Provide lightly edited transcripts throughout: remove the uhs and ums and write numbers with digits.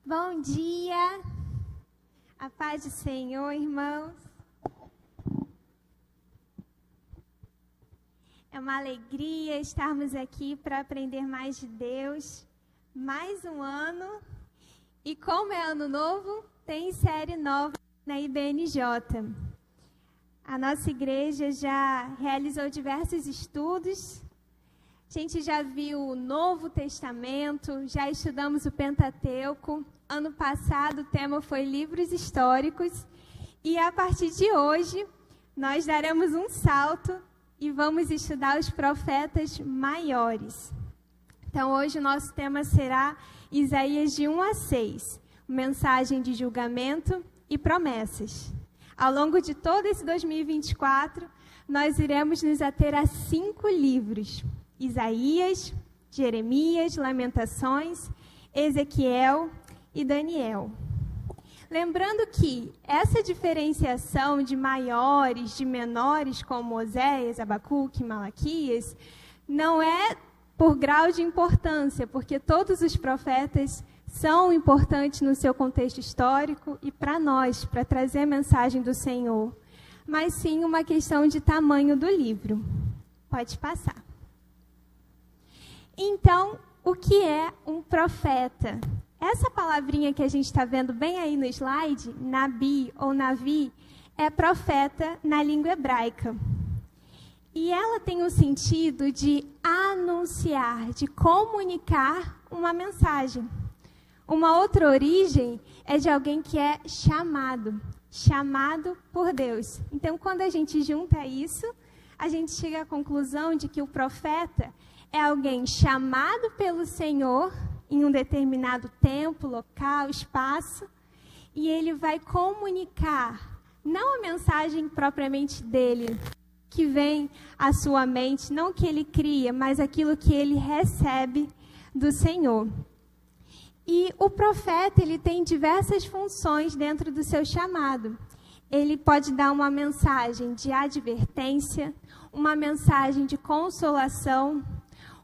Bom dia, a paz do Senhor, irmãos. É uma alegria estarmos aqui para aprender mais de Deus. Mais um ano. E como é ano novo, tem série nova na IBNJ. A nossa igreja já realizou diversos estudos. A gente já viu o Novo Testamento, já estudamos o Pentateuco. Ano passado o tema foi livros históricos. E a partir de hoje, nós daremos um salto e vamos estudar os profetas maiores. Então hoje o nosso tema será Isaías de 1 a 6, mensagem de julgamento e promessas. Ao longo de todo esse 2024, nós iremos nos ater a 5 livros. Isaías, Jeremias, Lamentações, Ezequiel e Daniel. Lembrando que essa diferenciação de maiores, de menores, como Oséias, Abacuque, Malaquias, não é por grau de importância, porque todos os profetas são importantes no seu contexto histórico e para nós, para trazer a mensagem do Senhor, mas sim uma questão de tamanho do livro. Pode passar. Então, o que é um profeta? Essa palavrinha que a gente está vendo bem aí no slide, Nabi ou Navi, é profeta na língua hebraica. E ela tem o sentido de anunciar, de comunicar uma mensagem. Uma outra origem é de alguém que é chamado por Deus. Então, quando a gente junta isso, a gente chega à conclusão de que o profeta é alguém chamado pelo Senhor em um determinado tempo, local, espaço, e ele vai comunicar, não a mensagem propriamente dele, que vem à sua mente, não que ele cria, mas aquilo que ele recebe do Senhor. E o profeta, ele tem diversas funções dentro do seu chamado. Ele pode dar uma mensagem de advertência, uma mensagem de consolação,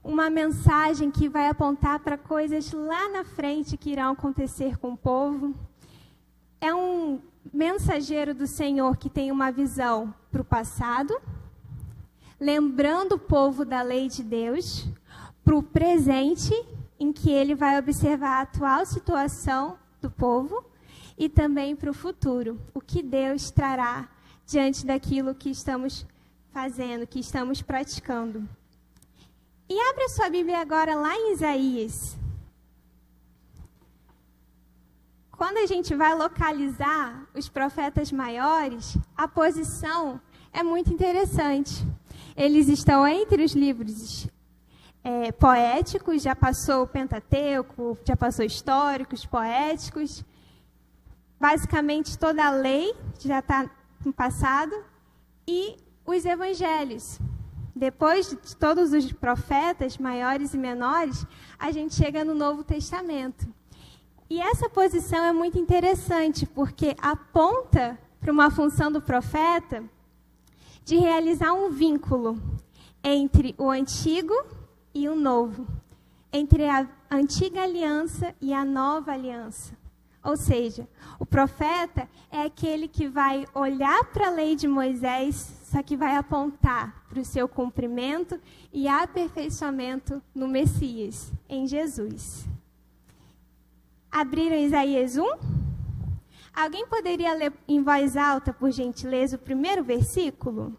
uma mensagem que vai apontar para coisas lá na frente que irão acontecer com o povo. É um mensageiro do Senhor que tem uma visão para o passado, lembrando o povo da lei de Deus, para o presente, em que ele vai observar a atual situação do povo, e também para o futuro, o que Deus trará diante daquilo que estamos fazendo, que estamos praticando. E abre a sua Bíblia agora lá em Isaías. Quando a gente vai localizar os profetas maiores, a posição é muito interessante. Eles estão entre os livros poéticos, já passou o Pentateuco, já passou históricos, poéticos. Basicamente toda a lei já está no passado. E os evangelhos. Depois de todos os profetas, maiores e menores, a gente chega no Novo Testamento. E essa posição é muito interessante, porque aponta para uma função do profeta de realizar um vínculo entre o antigo e o novo, entre a antiga aliança e a nova aliança. Ou seja, o profeta é aquele que vai olhar para a lei de Moisés, só que vai apontar para o seu cumprimento e aperfeiçoamento no Messias, em Jesus. Abriram Isaías 1? Alguém poderia ler em voz alta, por gentileza, o primeiro versículo?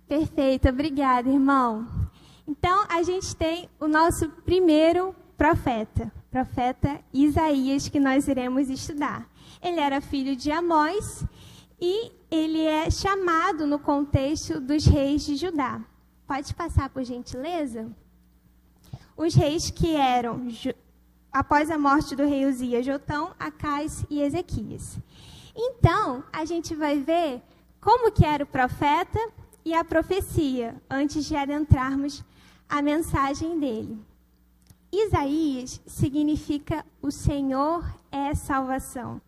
Perfeito, obrigada, irmão. Então, a gente tem o nosso primeiro profeta Isaías, que nós iremos estudar. Ele era filho de Amós e ele é chamado no contexto dos reis de Judá. Pode passar, por gentileza? Os reis que eram, após a morte do rei Uzias, Jotão, Acais e Ezequias. Então, a gente vai ver como que era o profeta e a profecia, antes de adentrarmos a mensagem dele. Isaías significa o Senhor é salvação.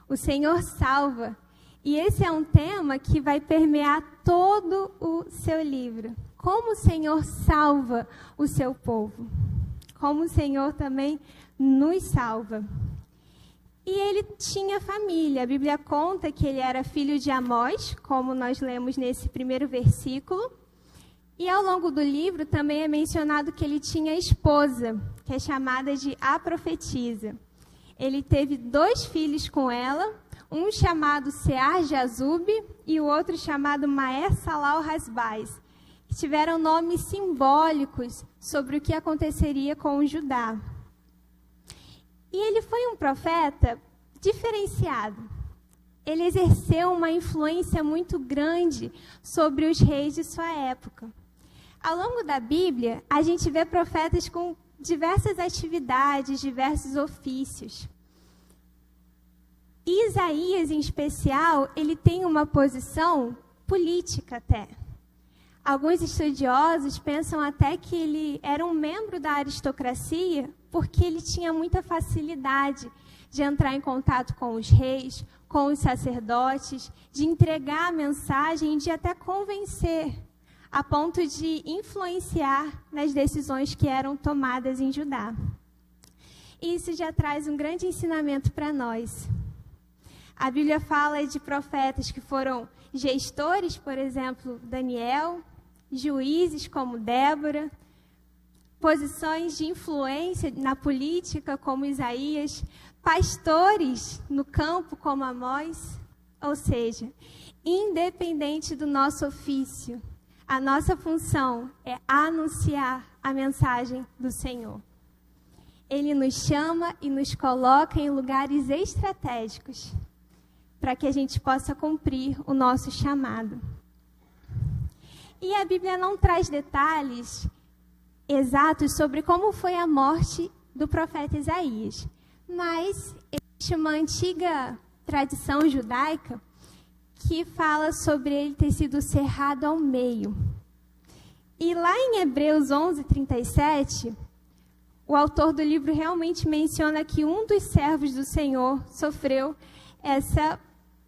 O Senhor salva. E esse é um tema que vai permear todo o seu livro. Como o Senhor salva o seu povo. Como o Senhor também nos salva. E ele tinha família. A Bíblia conta que ele era filho de Amós, como nós lemos nesse primeiro versículo. E ao longo do livro também é mencionado que ele tinha esposa, que é chamada de a profetisa. Ele teve 2 filhos com ela, um chamado Sear-Jazub e o outro chamado Maer-Salal-Hasbaz, que tiveram nomes simbólicos sobre o que aconteceria com o Judá. E ele foi um profeta diferenciado. Ele exerceu uma influência muito grande sobre os reis de sua época. Ao longo da Bíblia, a gente vê profetas com diversas atividades, diversos ofícios. Isaías, em especial, ele tem uma posição política até. Alguns estudiosos pensam até que ele era um membro da aristocracia porque ele tinha muita facilidade de entrar em contato com os reis, com os sacerdotes, de entregar a mensagem e de até convencer, a ponto de influenciar nas decisões que eram tomadas em Judá. E isso já traz um grande ensinamento para nós. A Bíblia fala de profetas que foram gestores, por exemplo, Daniel, juízes como Débora, posições de influência na política como Isaías, pastores no campo como Amós. Ou seja, independente do nosso ofício, a nossa função é anunciar a mensagem do Senhor. Ele nos chama e nos coloca em lugares estratégicos para que a gente possa cumprir o nosso chamado. E a Bíblia não traz detalhes exatos sobre como foi a morte do profeta Isaías, mas existe uma antiga tradição judaica que fala sobre ele ter sido cerrado ao meio. E lá em Hebreus 11:37, o autor do livro realmente menciona que um dos servos do Senhor sofreu essa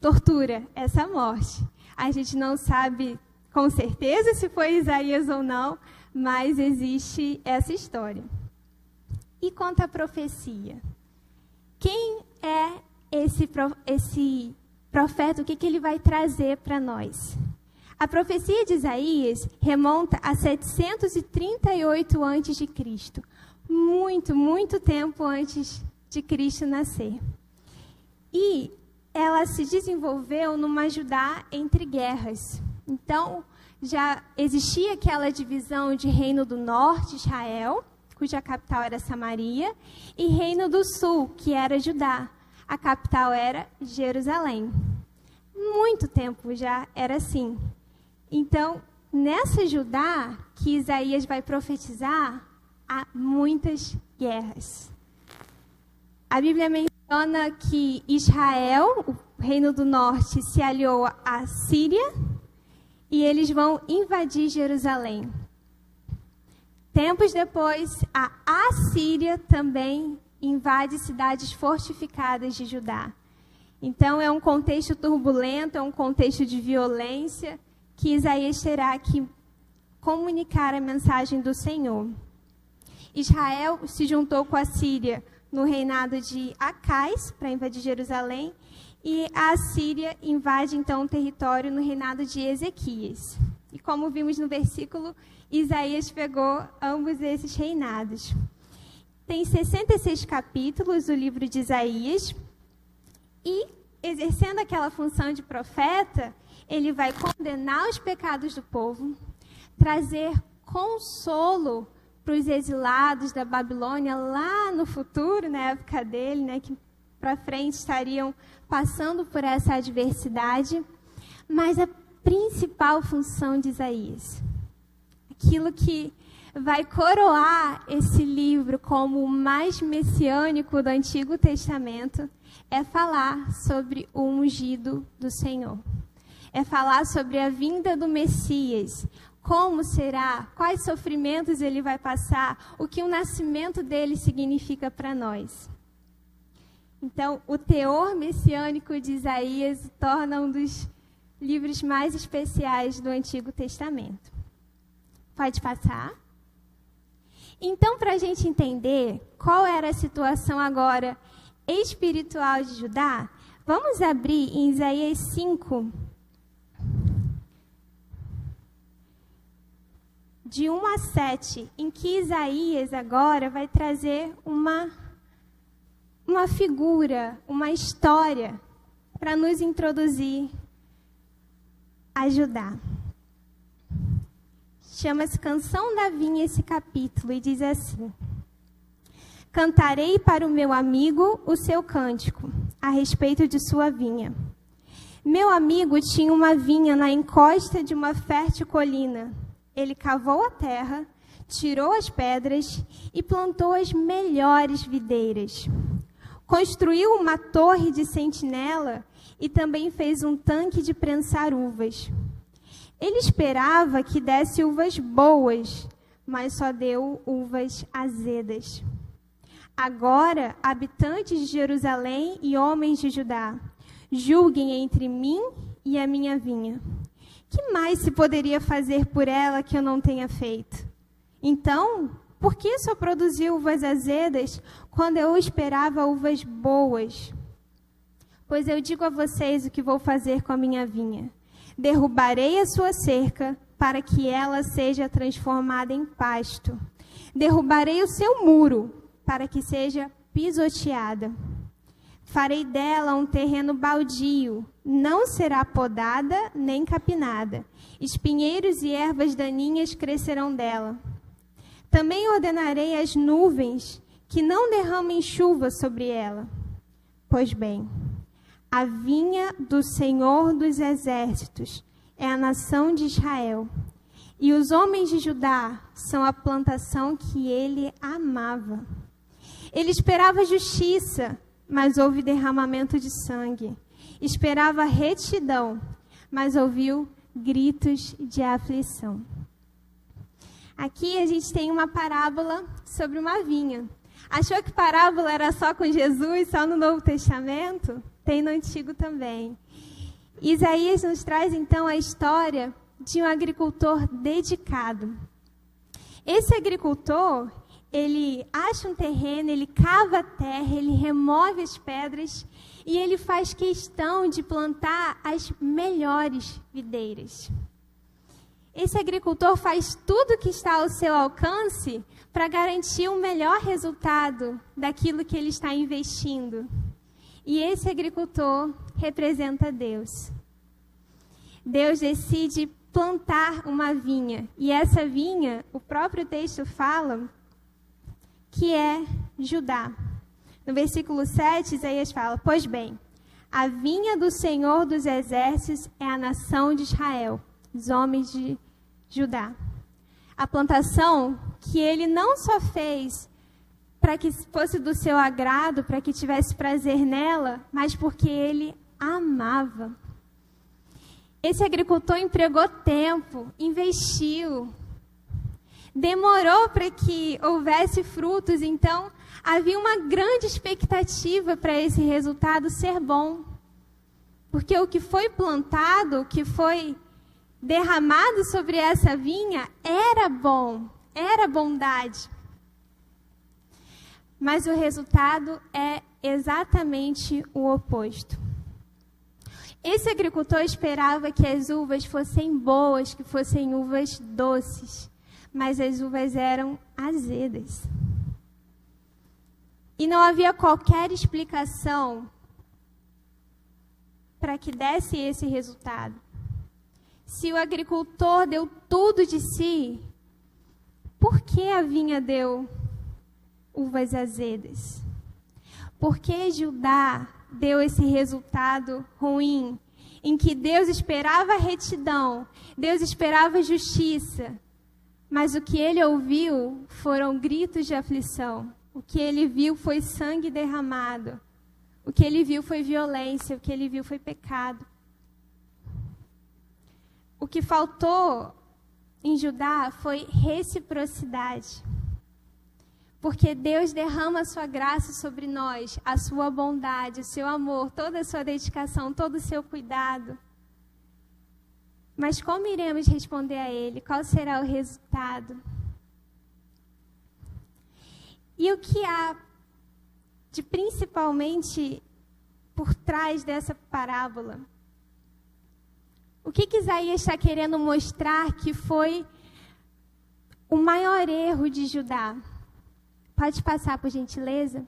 tortura, essa morte. A gente não sabe com certeza se foi Isaías ou não, mas existe essa história. E quanto à profecia? Quem é esse profeta? O que ele vai trazer para nós? A profecia de Isaías remonta a 738 a.C., muito tempo antes de Cristo nascer. E ela se desenvolveu numa Judá entre guerras. Então, já existia aquela divisão de Reino do Norte, Israel, cuja capital era Samaria, e Reino do Sul, que era Judá. A capital era Jerusalém. Muito tempo já era assim. Então, nessa Judá que Isaías vai profetizar, há muitas guerras. A Bíblia menciona que Israel, o Reino do Norte, se aliou à Síria e eles vão invadir Jerusalém. Tempos depois, a Assíria também invade cidades fortificadas de Judá. Então, é um contexto turbulento, é um contexto de violência que Isaías terá que comunicar a mensagem do Senhor. Israel se juntou com a Síria no reinado de Acais para invadir Jerusalém, e a Assíria invade então o território no reinado de Ezequias. E como vimos no versículo, Isaías pegou ambos esses reinados. Tem 66 capítulos o livro de Isaías, e exercendo aquela função de profeta, ele vai condenar os pecados do povo, trazer consolo para os exilados da Babilônia lá no futuro, na época dele, que para frente estariam passando por essa adversidade. Mas a principal função de Isaías, aquilo que vai coroar esse livro como o mais messiânico do Antigo Testamento, é falar sobre o ungido do Senhor. É falar sobre a vinda do Messias. Como será? Quais sofrimentos ele vai passar? O que o nascimento dele significa para nós? Então, o teor messiânico de Isaías torna um dos livros mais especiais do Antigo Testamento. Pode passar? Então, para a gente entender qual era a situação agora espiritual de Judá, vamos abrir em Isaías 5, de 1 a 7, em que Isaías agora vai trazer uma figura, uma história, para nos introduzir a Judá. Chama-se Canção da Vinha esse capítulo e diz assim: Cantarei para o meu amigo o seu cântico a respeito de sua vinha. Meu amigo tinha uma vinha na encosta de uma fértil colina. Ele cavou a terra, tirou as pedras e plantou as melhores videiras. Construiu uma torre de sentinela e também fez um tanque de prensar uvas. Ele esperava que desse uvas boas, mas só deu uvas azedas. Agora, habitantes de Jerusalém e homens de Judá, julguem entre mim e a minha vinha. Que mais se poderia fazer por ela que eu não tenha feito? Então, por que só produziu uvas azedas quando eu esperava uvas boas? Pois eu digo a vocês o que vou fazer com a minha vinha. Derrubarei a sua cerca para que ela seja transformada em pasto. Derrubarei o seu muro para que seja pisoteada. Farei dela um terreno baldio, não será podada nem capinada. Espinheiros e ervas daninhas crescerão dela. Também ordenarei às nuvens que não derramem chuva sobre ela. Pois bem, a vinha do Senhor dos Exércitos é a nação de Israel, e os homens de Judá são a plantação que ele amava. Ele esperava justiça, mas houve derramamento de sangue. Esperava retidão, mas ouviu gritos de aflição. Aqui a gente tem uma parábola sobre uma vinha. Achou que parábola era só com Jesus, só no Novo Testamento? Tem no Antigo também. Isaías nos traz então a história de um agricultor dedicado. Esse agricultor, ele acha um terreno, ele cava a terra, ele remove as pedras e ele faz questão de plantar as melhores videiras. Esse agricultor faz tudo que está ao seu alcance para garantir o melhor resultado daquilo que ele está investindo. E esse agricultor representa Deus. Deus decide plantar uma vinha. E essa vinha, o próprio texto fala que é Judá. No versículo 7, Isaías fala: Pois bem, a vinha do Senhor dos Exércitos é a nação de Israel, os homens de Judá. A plantação que ele não só fez para que fosse do seu agrado, para que tivesse prazer nela, mas porque ele amava. Esse agricultor empregou tempo, investiu, demorou para que houvesse frutos, então havia uma grande expectativa para esse resultado ser bom. Porque o que foi plantado, o que foi derramado sobre essa vinha era bom, era bondade. Mas o resultado é exatamente o oposto. Esse agricultor esperava que as uvas fossem boas, que fossem uvas doces, mas as uvas eram azedas. E não havia qualquer explicação para que desse esse resultado. Se o agricultor deu tudo de si, por que a vinha deu uvas azedas? Por que Judá deu esse resultado ruim, em que Deus esperava retidão, Deus esperava justiça, mas o que ele ouviu foram gritos de aflição, o que ele viu foi sangue derramado, o que ele viu foi violência, o que ele viu foi pecado. O que faltou em Judá foi reciprocidade. Porque Deus derrama a sua graça sobre nós, a sua bondade, o seu amor, toda a sua dedicação, todo o seu cuidado. Mas como iremos responder a Ele? Qual será o resultado? E o que há de principalmente por trás dessa parábola? O que Isaías está querendo mostrar que foi o maior erro de Judá? Pode passar, por gentileza?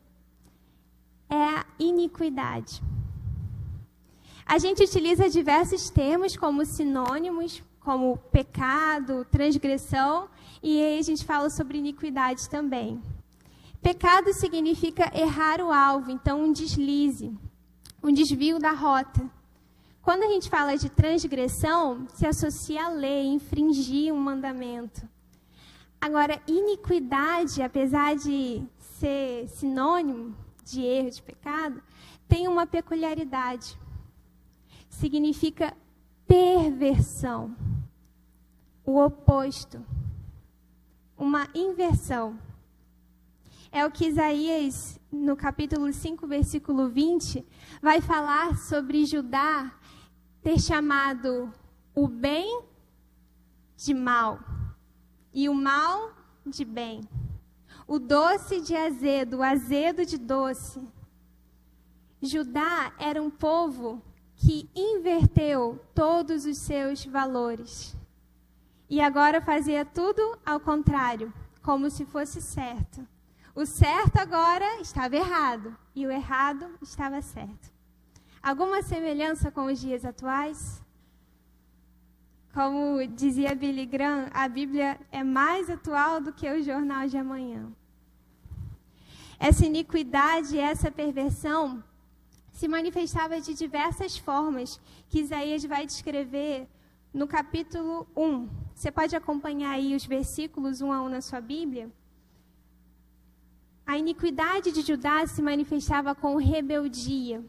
É a iniquidade. A gente utiliza diversos termos como sinônimos, como pecado, transgressão, e aí a gente fala sobre iniquidade também. Pecado significa errar o alvo, então um deslize, um desvio da rota. Quando a gente fala de transgressão, se associa a lei, infringir um mandamento. Agora, iniquidade, apesar de ser sinônimo de erro, de pecado, tem uma peculiaridade. Significa perversão, o oposto, uma inversão. É o que Isaías, no capítulo 5, versículo 20, vai falar sobre Judá ter chamado o bem de mal e o mal de bem, o doce de azedo, o azedo de doce. Judá era um povo que inverteu todos os seus valores e agora fazia tudo ao contrário, como se fosse certo. O certo agora estava errado e o errado estava certo. Alguma semelhança com os dias atuais? Como dizia Billy Graham, a Bíblia é mais atual do que o jornal de amanhã. Essa iniquidade, essa perversão se manifestava de diversas formas que Isaías vai descrever no capítulo 1. Você pode acompanhar aí os versículos 1 a 1 na sua Bíblia? A iniquidade de Judá se manifestava com rebeldia.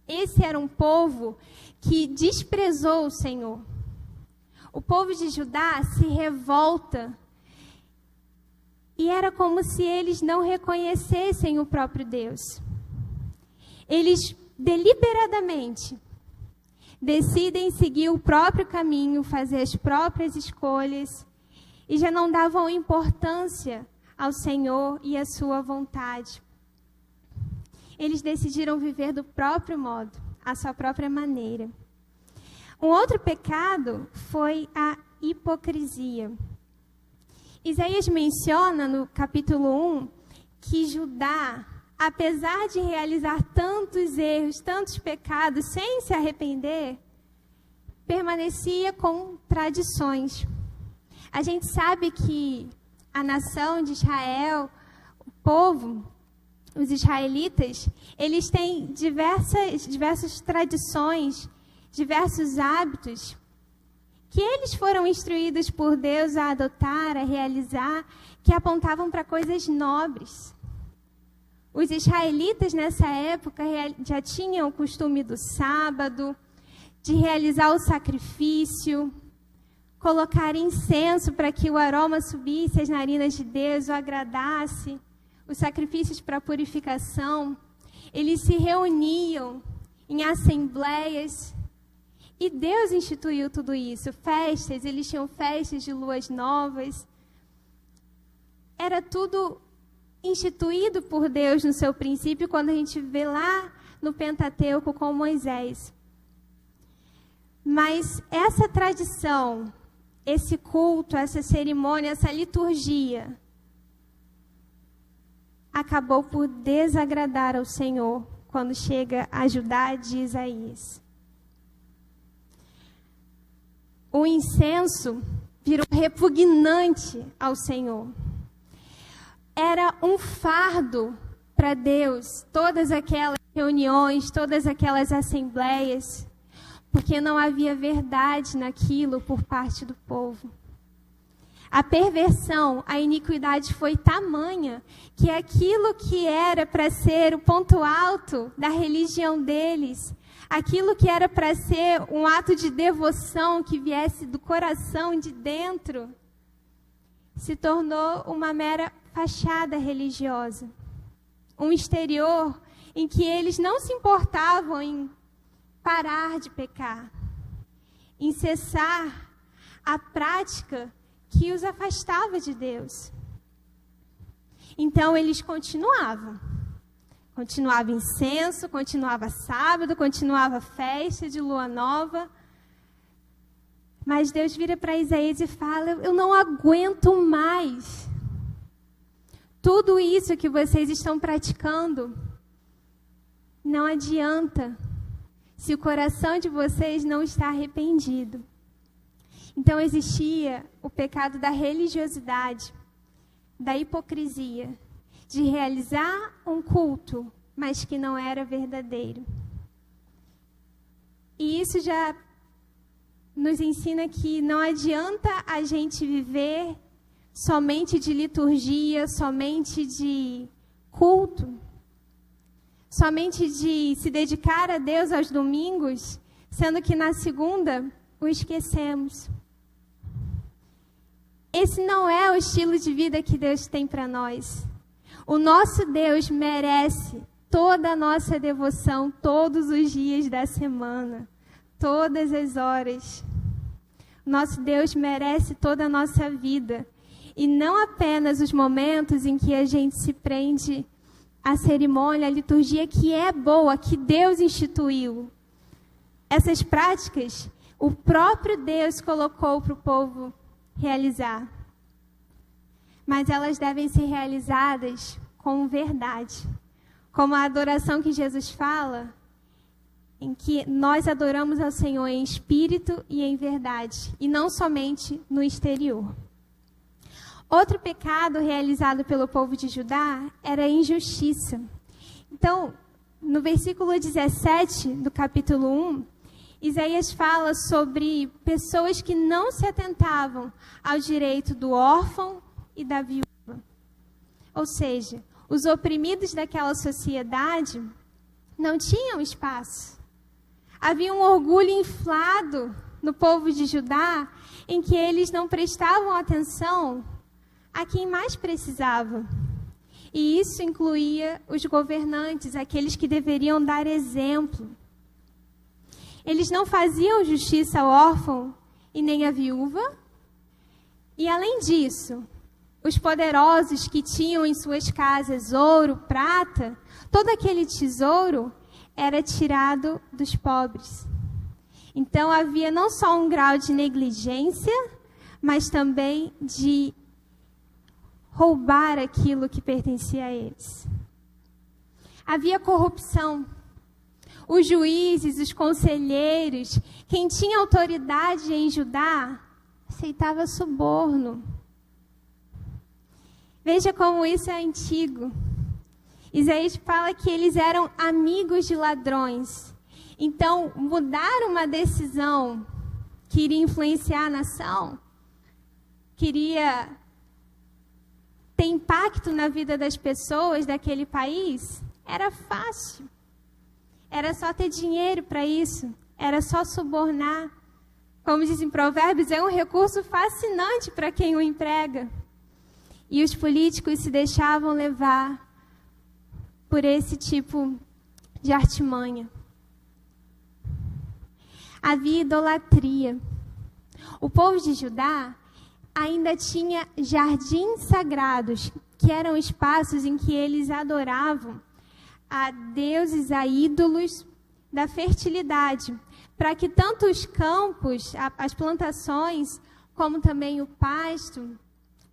Esse era um povo que desprezou o Senhor. O povo de Judá se revolta. E era como se eles não reconhecessem o próprio Deus. Eles deliberadamente decidem seguir o próprio caminho, fazer as próprias escolhas e já não davam importância ao Senhor e à sua vontade. Eles decidiram viver do próprio modo, à sua própria maneira. Um outro pecado foi a hipocrisia. Isaías menciona no capítulo 1 que Judá, apesar de realizar tantos erros, tantos pecados, sem se arrepender, permanecia com tradições. A gente sabe que a nação de Israel, o povo, os israelitas, eles têm diversas tradições, diversos hábitos que eles foram instruídos por Deus a adotar, a realizar, que apontavam para coisas nobres. Os israelitas, nessa época, já tinham o costume do sábado, de realizar o sacrifício, colocar incenso para que o aroma subisse às narinas de Deus, o agradasse, os sacrifícios para purificação. Eles se reuniam em assembleias e Deus instituiu tudo isso. Festas, eles tinham festas de luas novas. Era tudo instituído por Deus no seu princípio, quando a gente vê lá no Pentateuco com Moisés. Mas essa tradição, esse culto, essa cerimônia, essa liturgia, acabou por desagradar ao Senhor quando chega a Judá de Isaías. O incenso virou repugnante ao Senhor. Era um fardo para Deus, todas aquelas reuniões, todas aquelas assembleias, porque não havia verdade naquilo por parte do povo. A perversão, a iniquidade foi tamanha que aquilo que era para ser o ponto alto da religião deles, aquilo que era para ser um ato de devoção que viesse do coração de dentro, se tornou uma mera fachada religiosa, um exterior em que eles não se importavam em parar de pecar, em cessar a prática que os afastava de Deus. Então eles continuava incenso, continuava sábado, continuava festa de lua nova. Mas Deus vira para Isaías e fala: eu não aguento mais. Tudo isso que vocês estão praticando não adianta se o coração de vocês não está arrependido. Então existia o pecado da religiosidade, da hipocrisia, de realizar um culto, mas que não era verdadeiro. E isso já nos ensina que não adianta a gente viver somente de liturgia, somente de culto, somente de se dedicar a Deus aos domingos, sendo que na segunda o esquecemos. Esse não é o estilo de vida que Deus tem para nós. O nosso Deus merece toda a nossa devoção todos os dias da semana, todas as horas. Nosso Deus merece toda a nossa vida. E não apenas os momentos em que a gente se prende à cerimônia, à liturgia, que é boa, que Deus instituiu. Essas práticas, o próprio Deus colocou para o povo realizar. Mas elas devem ser realizadas com verdade. Como a adoração que Jesus fala, em que nós adoramos ao Senhor em espírito e em verdade, e não somente no exterior. Outro pecado realizado pelo povo de Judá era a injustiça. Então, no versículo 17 do capítulo 1, Isaías fala sobre pessoas que não se atentavam ao direito do órfão e da viúva. Ou seja, os oprimidos daquela sociedade não tinham espaço. Havia um orgulho inflado no povo de Judá, em que eles não prestavam atenção a quem mais precisava. E isso incluía os governantes, aqueles que deveriam dar exemplo. Eles não faziam justiça ao órfão e nem à viúva. E além disso, os poderosos que tinham em suas casas ouro, prata, todo aquele tesouro era tirado dos pobres. Então havia não só um grau de negligência, mas também de roubar aquilo que pertencia a eles. Havia corrupção. Os juízes, os conselheiros, quem tinha autoridade em Judá, aceitava suborno. Veja como isso é antigo. Isaías fala que eles eram amigos de ladrões. Então, mudar uma decisão que iria influenciar a nação, queria ter impacto na vida das pessoas daquele país, era fácil. Era só ter dinheiro para isso. Era só subornar. Como dizem Provérbios, é um recurso fascinante para quem o emprega. E os políticos se deixavam levar por esse tipo de artimanha. Havia idolatria. O povo de Judá ainda tinha jardins sagrados, que eram espaços em que eles adoravam a deuses, a ídolos da fertilidade, para que tanto os campos, as plantações, como também o pasto,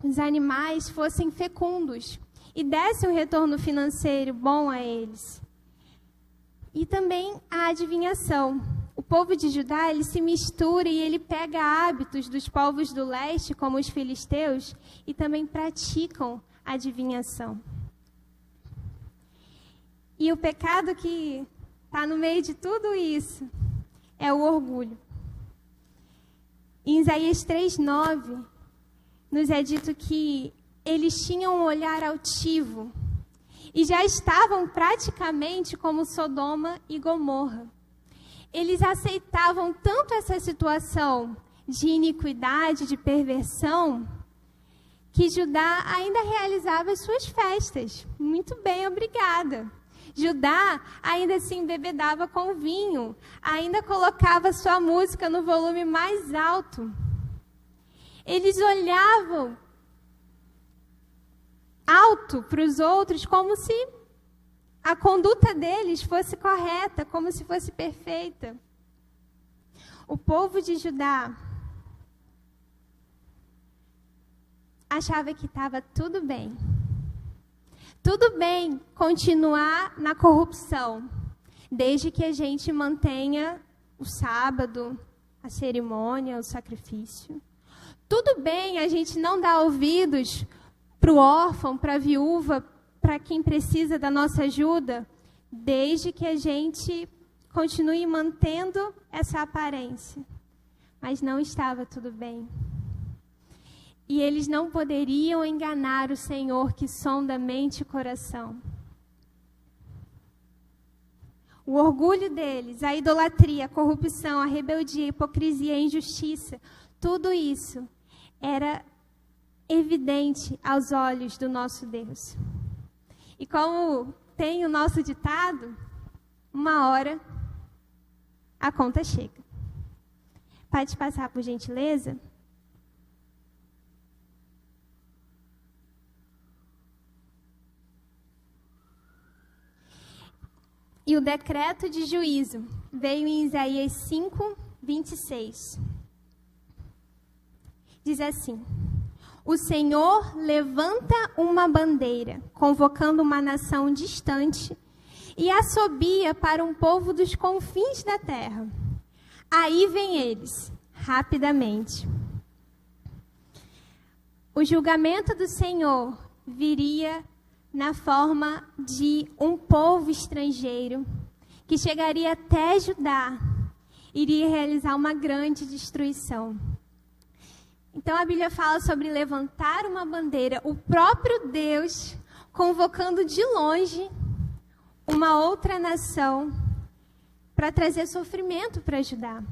os animais fossem fecundos e desse um retorno financeiro bom a eles. E também a adivinhação. O povo de Judá, ele se mistura e ele pega hábitos dos povos do leste, como os filisteus, e também praticam adivinhação. E o pecado que está no meio de tudo isso é o orgulho. Em Isaías 3:9, nos é dito que eles tinham um olhar altivo e já estavam praticamente como Sodoma e Gomorra. Eles aceitavam tanto essa situação de iniquidade, de perversão, que Judá ainda realizava as suas festas. Muito bem, obrigada. Judá ainda se embebedava com vinho, ainda colocava sua música no volume mais alto. Eles olhavam alto para os outros como se a conduta deles fosse correta, como se fosse perfeita. O povo de Judá achava que estava tudo bem. Tudo bem continuar na corrupção, desde que a gente mantenha o sábado, a cerimônia, o sacrifício. Tudo bem a gente não dar ouvidos para o órfão, para a viúva, para quem precisa da nossa ajuda, desde que a gente continue mantendo essa aparência. Mas não estava tudo bem. E eles não poderiam enganar o Senhor que sonda mente e coração. O orgulho deles, a idolatria, a corrupção, a rebeldia, a hipocrisia, a injustiça, tudo isso era evidente aos olhos do nosso Deus. E como tem o nosso ditado, uma hora a conta chega. Pode passar, por gentileza? E o decreto de juízo veio em Isaías 5, 26. Diz assim: o Senhor levanta uma bandeira, convocando uma nação distante, e assobia para um povo dos confins da terra. Aí vem eles, rapidamente. O julgamento do Senhor viria na forma de um povo estrangeiro que chegaria até Judá, iria realizar uma grande destruição. Então a Bíblia fala sobre levantar uma bandeira, o próprio Deus convocando de longe uma outra nação para trazer sofrimento para Judá.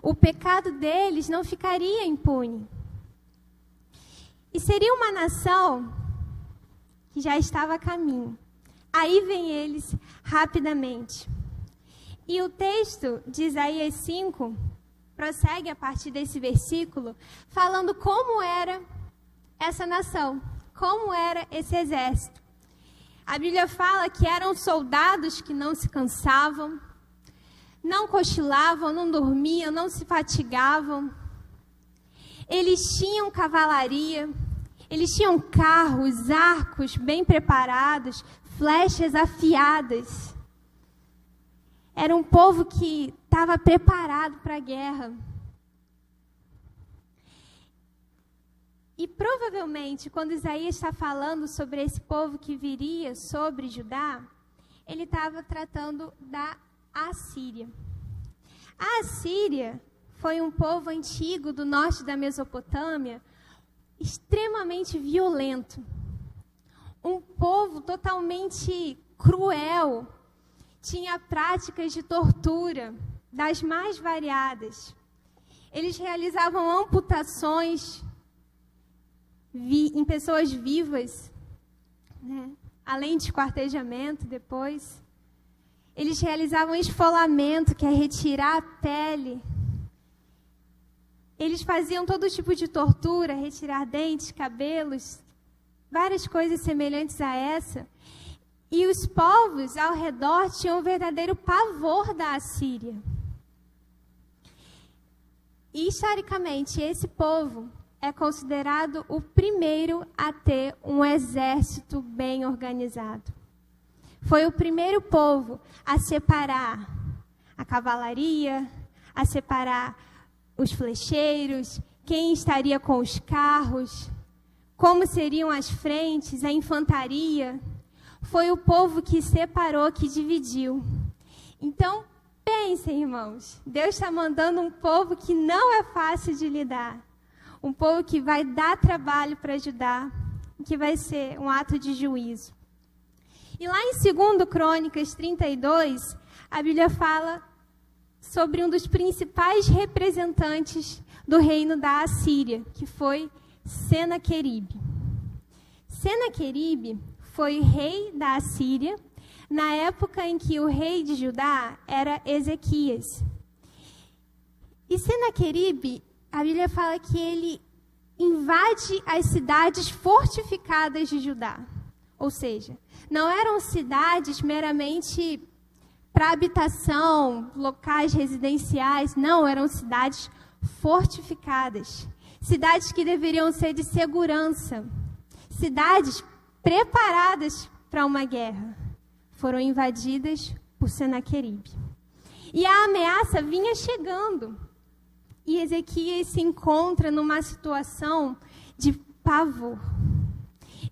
O pecado deles não ficaria impune. E seria uma nação que já estava a caminho. Aí vem eles rapidamente. E o texto de Isaías 5 prossegue a partir desse versículo, falando como era essa nação, como era esse exército. A Bíblia fala que eram soldados que não se cansavam, não cochilavam, não dormiam, não se fatigavam. Eles tinham cavalaria, eles tinham carros, arcos bem preparados, flechas afiadas. Era um povo que estava preparado para a guerra. E provavelmente, quando Isaías está falando sobre esse povo que viria sobre Judá, ele estava tratando da Assíria. A Assíria foi um povo antigo do norte da Mesopotâmia, extremamente violento. Um povo totalmente cruel. Tinha práticas de tortura das mais variadas. Eles realizavam amputações em pessoas vivas, né? Além de esquartejamento depois. Eles realizavam esfolamento, que é retirar a pele. Eles faziam todo tipo de tortura, retirar dentes, cabelos, várias coisas semelhantes a essa. E os povos ao redor tinham um verdadeiro pavor da Assíria. E, historicamente, esse povo é considerado o primeiro a ter um exército bem organizado. Foi o primeiro povo a separar a cavalaria, a separar os flecheiros, quem estaria com os carros, como seriam as frentes, a infantaria. Foi o povo que separou, que dividiu. Então, pensem, irmãos, Deus está mandando um povo que não é fácil de lidar. Um povo que vai dar trabalho para ajudar, que vai ser um ato de juízo. E lá em 2 Crônicas 32, a Bíblia fala sobre um dos principais representantes do reino da Assíria, que foi Senaqueribe. Senaqueribe foi rei da Assíria na época em que o rei de Judá era Ezequias. E Senaqueribe, a Bíblia fala que ele invade as cidades fortificadas de Judá. Ou seja, não eram cidades meramente para habitação, locais residenciais, não, eram cidades fortificadas. Cidades que deveriam ser de segurança. Cidades preparadas para uma guerra. Foram invadidas por Senaqueribe. E a ameaça vinha chegando. E Ezequias se encontra numa situação de pavor.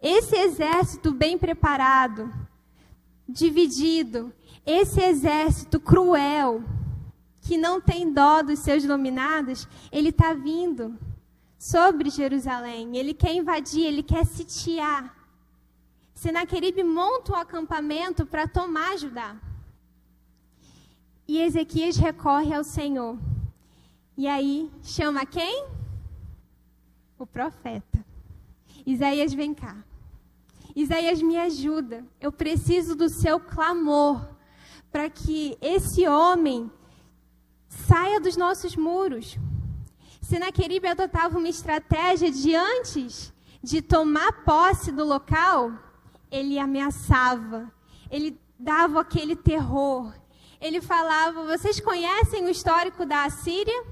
Esse exército bem preparado, dividido, esse exército cruel, que não tem dó dos seus dominados, ele está vindo sobre Jerusalém. Ele quer invadir, ele quer sitiar. Senaqueribe monta um acampamento para tomar Judá. E Ezequias recorre ao Senhor. E aí, chama quem? O profeta. Isaías, vem cá. Isaías, me ajuda. Eu preciso do seu clamor para que esse homem saia dos nossos muros. Senaqueribe adotava uma estratégia de antes de tomar posse do local, ele ameaçava, ele dava aquele terror. Ele falava, vocês conhecem o histórico da Assíria?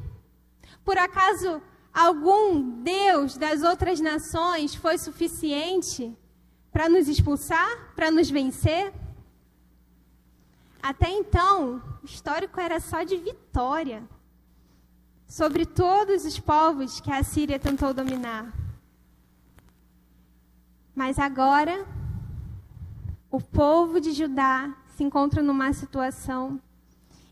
Por acaso algum Deus das outras nações foi suficiente para nos expulsar, para nos vencer? Até então, o histórico era só de vitória sobre todos os povos que a Assíria tentou dominar. Mas agora, o povo de Judá se encontra numa situação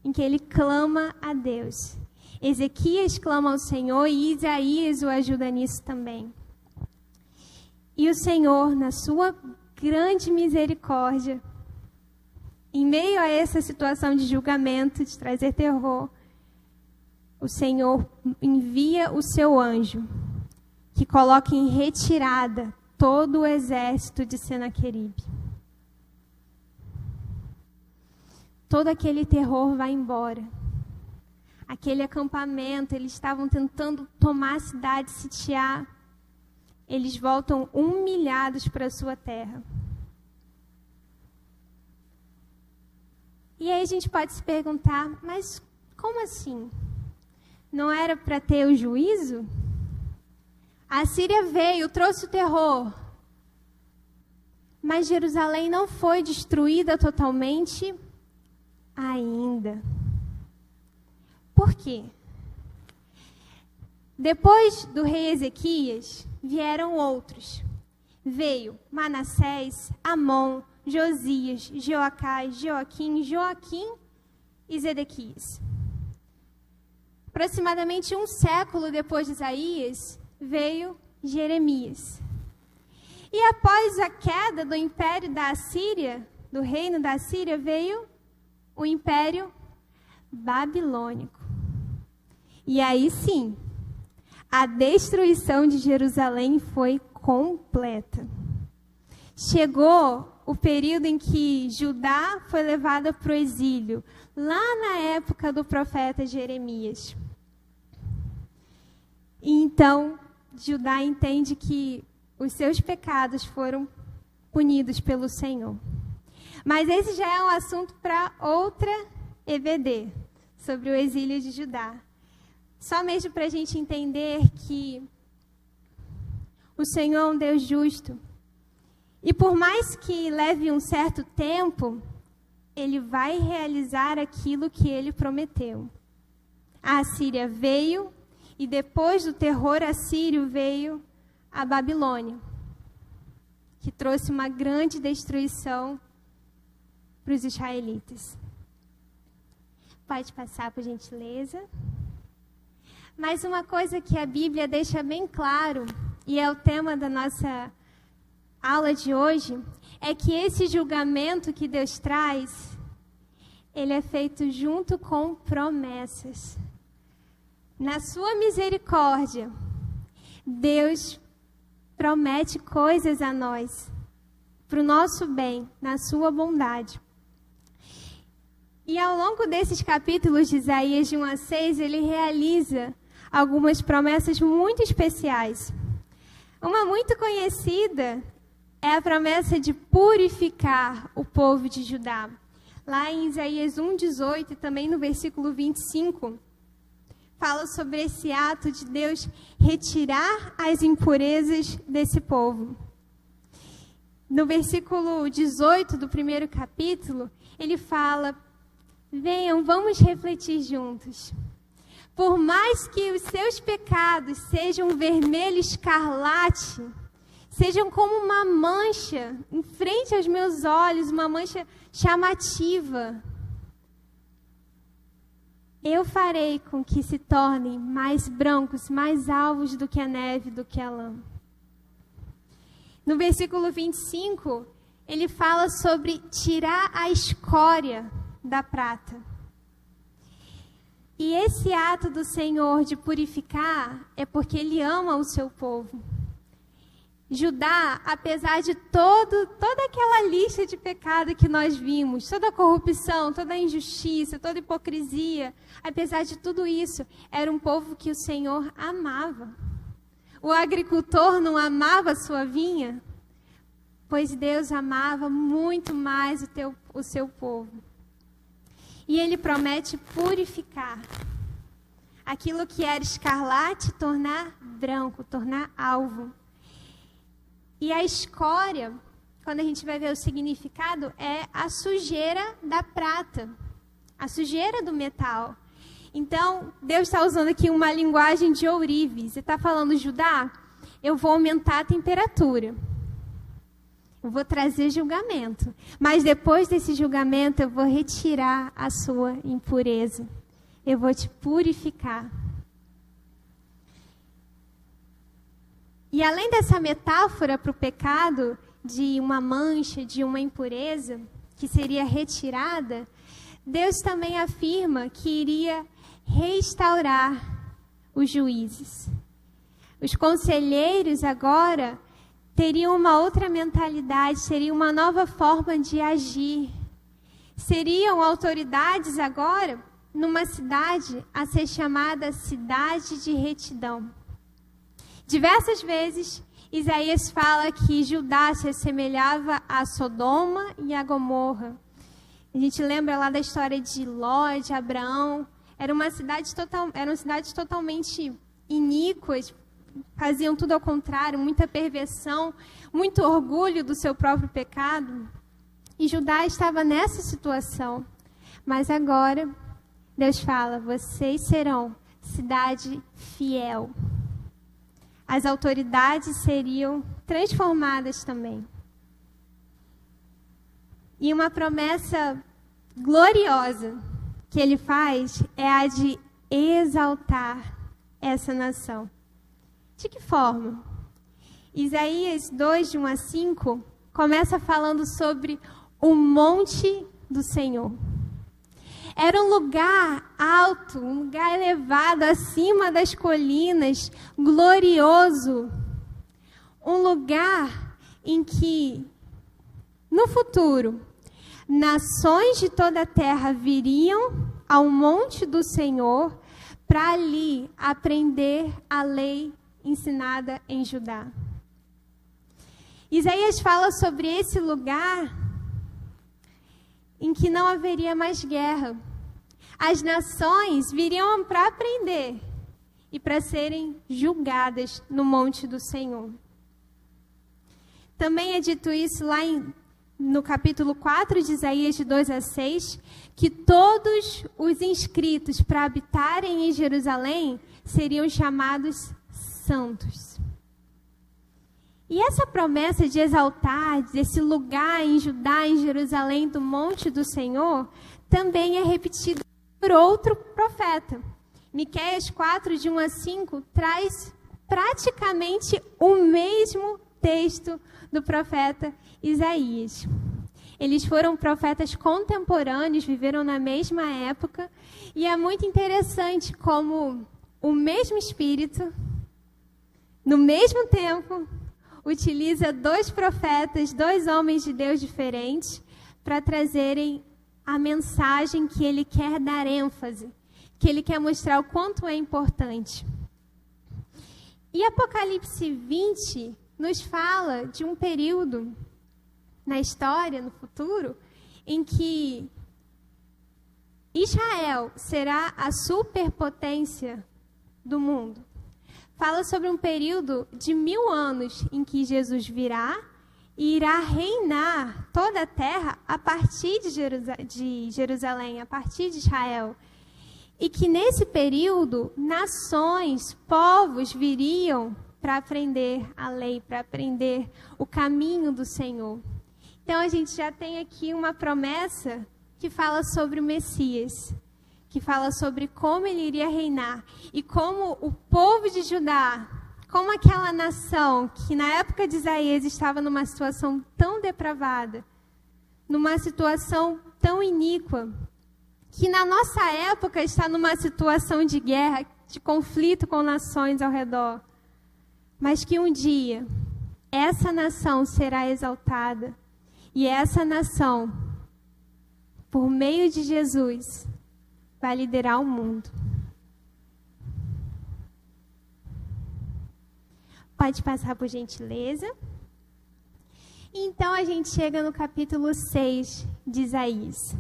em que ele clama a Deus. Ezequias clama ao Senhor e Isaías o ajuda nisso também. E o Senhor, na sua grande misericórdia, em meio a essa situação de julgamento, de trazer terror, o Senhor envia o seu anjo, que coloca em retirada todo o exército de Senaqueribe. Todo aquele terror vai embora. Aquele acampamento, eles estavam tentando tomar a cidade, sitiar. Eles voltam humilhados para a sua terra. E aí a gente pode se perguntar, mas como assim? Não era para ter o juízo? A Síria veio, trouxe o terror. Mas Jerusalém não foi destruída totalmente ainda. Por quê? Depois do rei Ezequias, vieram outros. Veio Manassés, Amon, Josias, Joacás, Joaquim e Zedequias. Aproximadamente um século depois de Isaías, veio Jeremias. E após a queda do império da Assíria, do reino da Assíria, veio o império babilônico. E aí sim, a destruição de Jerusalém foi completa. Chegou o período em que Judá foi levada para o exílio, lá na época do profeta Jeremias. E então, Judá entende que os seus pecados foram punidos pelo Senhor. Mas esse já é um assunto para outra EBD, sobre o exílio de Judá. Só mesmo para a gente entender que o Senhor é um Deus justo. E por mais que leve um certo tempo, Ele vai realizar aquilo que Ele prometeu. A Assíria veio, e depois do terror assírio veio a Babilônia, que trouxe uma grande destruição para os israelitas. Pode passar, por gentileza. Mas uma coisa que a Bíblia deixa bem claro, e é o tema da nossa aula de hoje, é que esse julgamento que Deus traz, ele é feito junto com promessas. Na sua misericórdia, Deus promete coisas a nós, para o nosso bem, na sua bondade. E ao longo desses capítulos de Isaías de 1 a 6, ele realiza algumas promessas muito especiais. Uma muito conhecida é a promessa de purificar o povo de Judá. Lá em Isaías 1:18 e também no versículo 25, fala sobre esse ato de Deus retirar as impurezas desse povo. No versículo 18 do primeiro capítulo, ele fala: venham, vamos refletir juntos. Por mais que os seus pecados sejam vermelho escarlate, sejam como uma mancha em frente aos meus olhos, uma mancha chamativa, eu farei com que se tornem mais brancos, mais alvos do que a neve, do que a lã. No versículo 25, ele fala sobre tirar a escória da prata. E esse ato do Senhor de purificar é porque Ele ama o seu povo. Judá, apesar de toda aquela lista de pecado que nós vimos, toda a corrupção, toda a injustiça, toda a hipocrisia, apesar de tudo isso, era um povo que o Senhor amava. O agricultor não amava a sua vinha, pois Deus amava muito mais o seu povo. E Ele promete purificar aquilo que era escarlate, tornar branco, tornar alvo. E a escória, quando a gente vai ver o significado, é a sujeira da prata, a sujeira do metal. Então, Deus está usando aqui uma linguagem de ourives. Ele está falando: Judá, eu vou aumentar a temperatura. Eu vou trazer julgamento. Mas depois desse julgamento, eu vou retirar a sua impureza. Eu vou te purificar. E além dessa metáfora para o pecado, de uma mancha, de uma impureza, que seria retirada, Deus também afirma que iria restaurar os juízes. Os conselheiros agora teriam uma outra mentalidade, teriam uma nova forma de agir. Seriam autoridades agora numa cidade a ser chamada cidade de retidão. Diversas vezes, Isaías fala que Judá se assemelhava a Sodoma e a Gomorra. A gente lembra lá da história de Ló, de Abraão. Eram cidades totalmente iníquas, faziam tudo ao contrário, muita perversão, muito orgulho do seu próprio pecado. E Judá estava nessa situação. Mas agora, Deus fala: vocês serão cidade fiel. As autoridades seriam transformadas também. E uma promessa gloriosa que ele faz é a de exaltar essa nação. De que forma? Isaías 2, de 1 a 5, começa falando sobre o monte do Senhor. Era um lugar alto, um lugar elevado, acima das colinas, glorioso. Um lugar em que, no futuro, nações de toda a terra viriam ao monte do Senhor para ali aprender a lei ensinada em Judá. Isaías fala sobre esse lugar em que não haveria mais guerra. As nações viriam para aprender e para serem julgadas no monte do Senhor. Também é dito isso lá no capítulo 4 de Isaías, de 2 a 6, que todos os inscritos para habitarem em Jerusalém seriam chamados santos. E essa promessa de exaltar, desse lugar em Judá, em Jerusalém, do monte do Senhor, também é repetida por outro profeta. Miqueias 4, de 1 a 5, traz praticamente o mesmo texto do profeta Isaías. Eles foram profetas contemporâneos, viveram na mesma época, e é muito interessante como o mesmo Espírito, no mesmo tempo, utiliza 2 profetas, 2 homens de Deus diferentes, para trazerem a mensagem que ele quer dar ênfase, que ele quer mostrar o quanto é importante. E Apocalipse 20 nos fala de um período na história, no futuro, em que Israel será a superpotência do mundo. Fala sobre um período de 1000 anos em que Jesus virá e irá reinar toda a terra a partir de Jerusalém, a partir de Israel. E que nesse período, nações, povos viriam para aprender a lei, para aprender o caminho do Senhor. Então a gente já tem aqui uma promessa que fala sobre o Messias, que fala sobre como ele iria reinar e como o povo de Judá, como aquela nação que na época de Isaías estava numa situação tão depravada, numa situação tão iníqua, que na nossa época está numa situação de guerra, de conflito com nações ao redor, mas que um dia essa nação será exaltada e essa nação, por meio de Jesus, vai liderar o mundo. Pode passar, por gentileza. Então a gente chega no capítulo 6 de Isaías.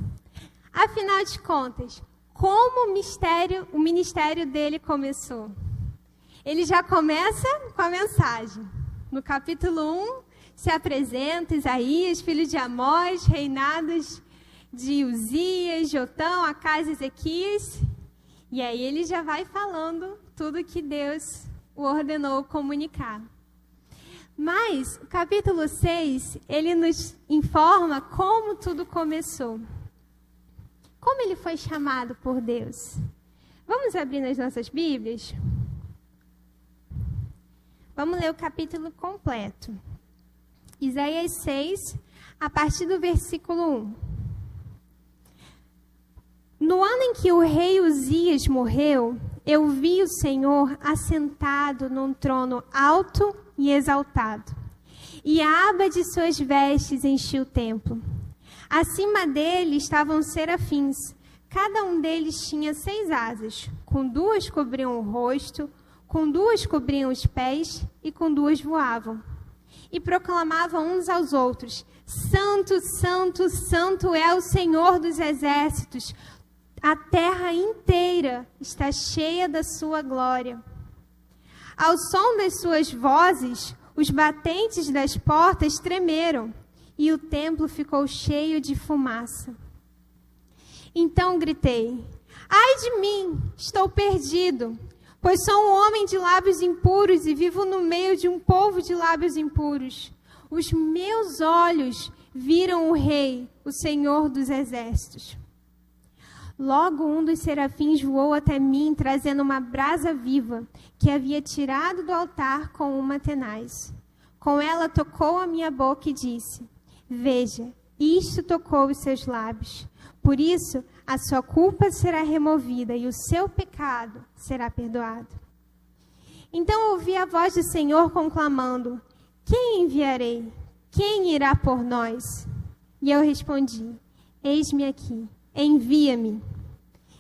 Afinal de contas, como o ministério dele começou? Ele já começa com a mensagem. No capítulo 1, se apresenta Isaías, filho de Amós, reinados de Uzias, Jotão, Acás e Ezequias. E aí ele já vai falando tudo que Deus o ordenou comunicar. Mas o capítulo 6, ele nos informa como tudo começou. Como ele foi chamado por Deus? Vamos abrir nas nossas Bíblias? Vamos ler o capítulo completo. Isaías 6, a partir do versículo 1. No ano em que o rei Uzias morreu, eu vi o Senhor assentado num trono alto e exaltado, e a aba de suas vestes enchia o templo. Acima dele estavam serafins, cada um deles tinha 6 asas, com 2 cobriam o rosto, com 2 cobriam os pés e com 2 voavam. E proclamavam uns aos outros: Santo, Santo, Santo é o Senhor dos exércitos, a terra inteira está cheia da sua glória. Ao som das suas vozes, os batentes das portas tremeram, e o templo ficou cheio de fumaça. Então gritei: ai de mim, estou perdido, pois sou um homem de lábios impuros e vivo no meio de um povo de lábios impuros. Os meus olhos viram o Rei, o Senhor dos exércitos. Logo um dos serafins voou até mim, trazendo uma brasa viva, que havia tirado do altar com uma tenaz. Com ela tocou a minha boca e disse: veja, isto tocou os seus lábios. Por isso, a sua culpa será removida e o seu pecado será perdoado. Então ouvi a voz do Senhor conclamando: quem enviarei? Quem irá por nós? E eu respondi: eis-me aqui, envia-me.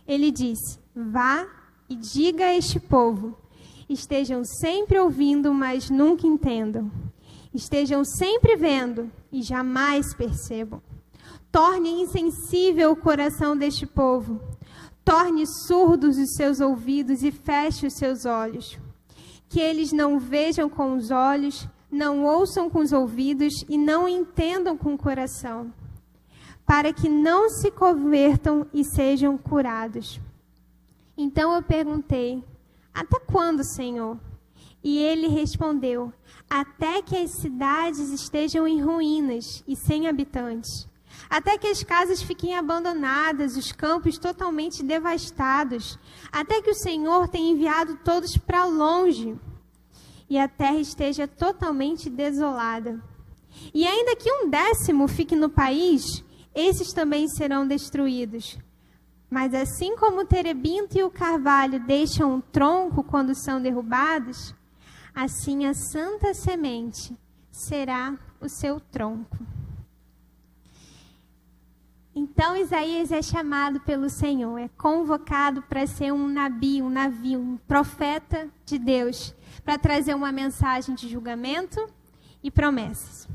Ele disse: vá e diga a este povo: estejam sempre ouvindo, mas nunca entendam. Estejam sempre vendo e jamais percebam. Torne insensível o coração deste povo. Torne surdos os seus ouvidos e feche os seus olhos. Que eles não vejam com os olhos, não ouçam com os ouvidos e não entendam com o coração, para que não se convertam e sejam curados. Então eu perguntei: até quando, Senhor? E ele respondeu: até que as cidades estejam em ruínas e sem habitantes, até que as casas fiquem abandonadas, os campos totalmente devastados, até que o Senhor tenha enviado todos para longe e a terra esteja totalmente desolada. E ainda que 1/10 fique no país, esses também serão destruídos. Mas assim como o terebinto e o carvalho deixam um tronco quando são derrubados, assim a santa semente será o seu tronco. Então Isaías é chamado pelo Senhor, é convocado para ser um nabi, um profeta de Deus, para trazer uma mensagem de julgamento e promessas.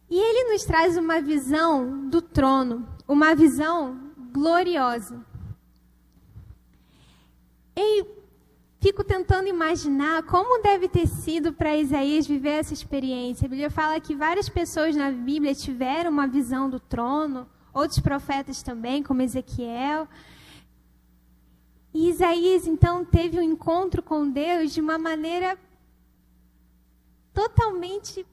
E ele nos traz uma visão do trono, uma visão gloriosa. E fico tentando imaginar como deve ter sido para Isaías viver essa experiência. A Bíblia fala que várias pessoas na Bíblia tiveram uma visão do trono, outros profetas também, como Ezequiel. E Isaías, então, teve um encontro com Deus de uma maneira totalmente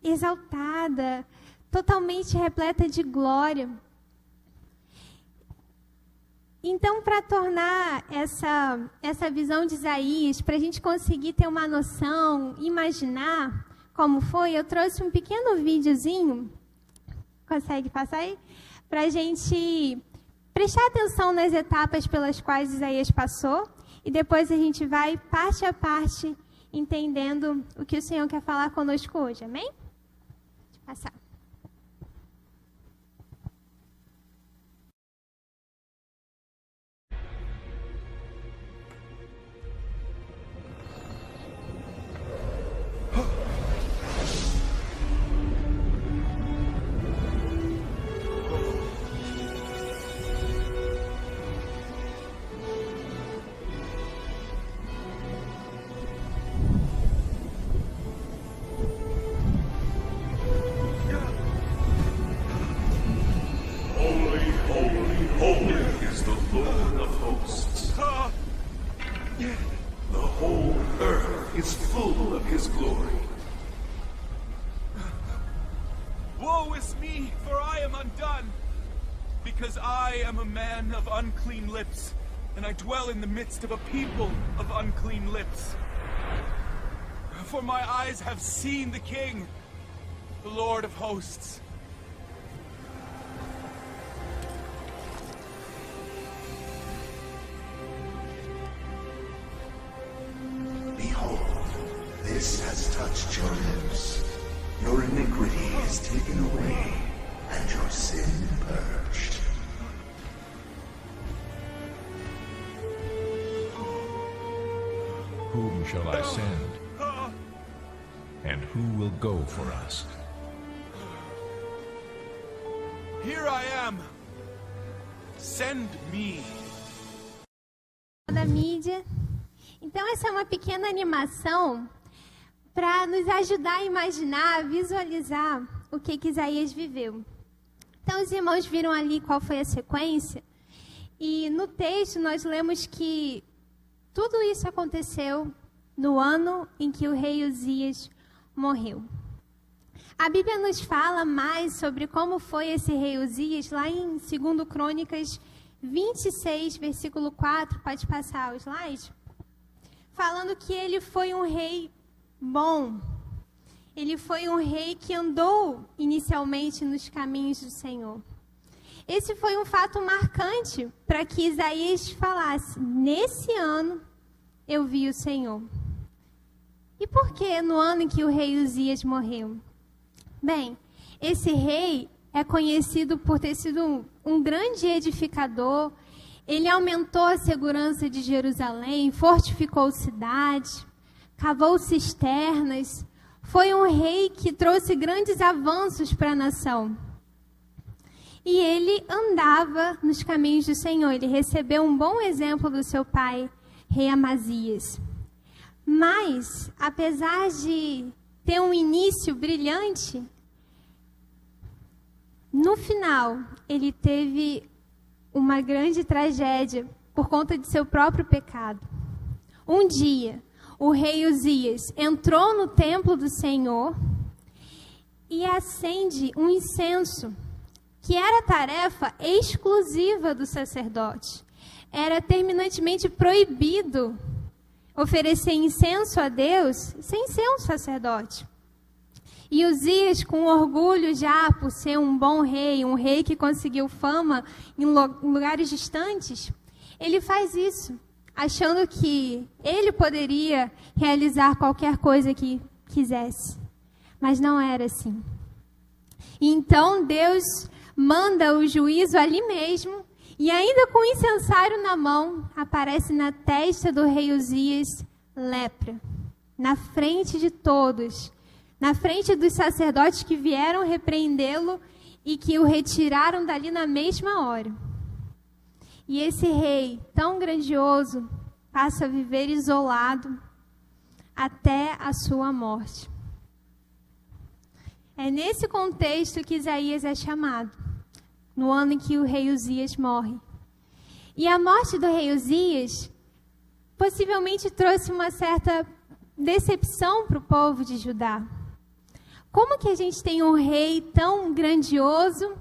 exaltada, totalmente repleta de glória. Então, para tornar essa visão de Isaías, para a gente conseguir ter uma noção, imaginar como foi, eu trouxe um pequeno videozinho, consegue passar aí? Para a gente prestar atenção nas etapas pelas quais Isaías passou, e depois a gente vai parte a parte entendendo o que o Senhor quer falar conosco hoje, amém? Deixa eu passar. And I dwell in the midst of a people of unclean lips. For my eyes have seen the King, the Lord of hosts. Behold, this has touched your lips. Your iniquity is taken away, and your sin purged. Whom shall I send? And who will go for us? Here I am. Send me. Da mídia. Então essa é uma pequena animação para nos ajudar a imaginar, a visualizar o que Isaías viveu. Então os irmãos viram ali qual foi a sequência. E no texto nós lemos que tudo isso aconteceu no ano em que o rei Uzias morreu. A Bíblia nos fala mais sobre como foi esse rei Uzias lá em 2 Crônicas 26, versículo 4. Pode passar o slide? Falando que ele foi um rei bom. Ele foi um rei que andou inicialmente nos caminhos do Senhor. Esse foi um fato marcante para que Isaías falasse: nesse ano eu vi o Senhor. E por que no ano em que o rei Uzias morreu? Bem, esse rei é conhecido por ter sido um grande edificador. Ele aumentou a segurança de Jerusalém, fortificou cidades, cavou cisternas. Foi um rei que trouxe grandes avanços para a nação. E ele andava nos caminhos do Senhor. Ele recebeu um bom exemplo do seu pai, rei Amazias. Mas, apesar de ter um início brilhante, no final, ele teve uma grande tragédia por conta de seu próprio pecado. Um dia, o rei Uzias entrou no templo do Senhor e acende um incenso, que era tarefa exclusiva do sacerdote. Era terminantemente proibido oferecer incenso a Deus sem ser um sacerdote. E Uzias, com orgulho já por ser um bom rei, um rei que conseguiu fama em lugares distantes, ele faz isso. achando que ele poderia realizar qualquer coisa que quisesse. Mas não era assim. E então Deus manda o juízo ali mesmo, e ainda com o incensário na mão, aparece na testa do rei Uzias lepra, na frente de todos, na frente dos sacerdotes que vieram repreendê-lo e que o retiraram dali na mesma hora. E esse rei tão grandioso passa a viver isolado até a sua morte. É nesse contexto que Isaías é chamado, no ano em que o rei Uzias morre. E a morte do rei Uzias possivelmente trouxe uma certa decepção para o povo de Judá. Como que a gente tem um rei tão grandioso,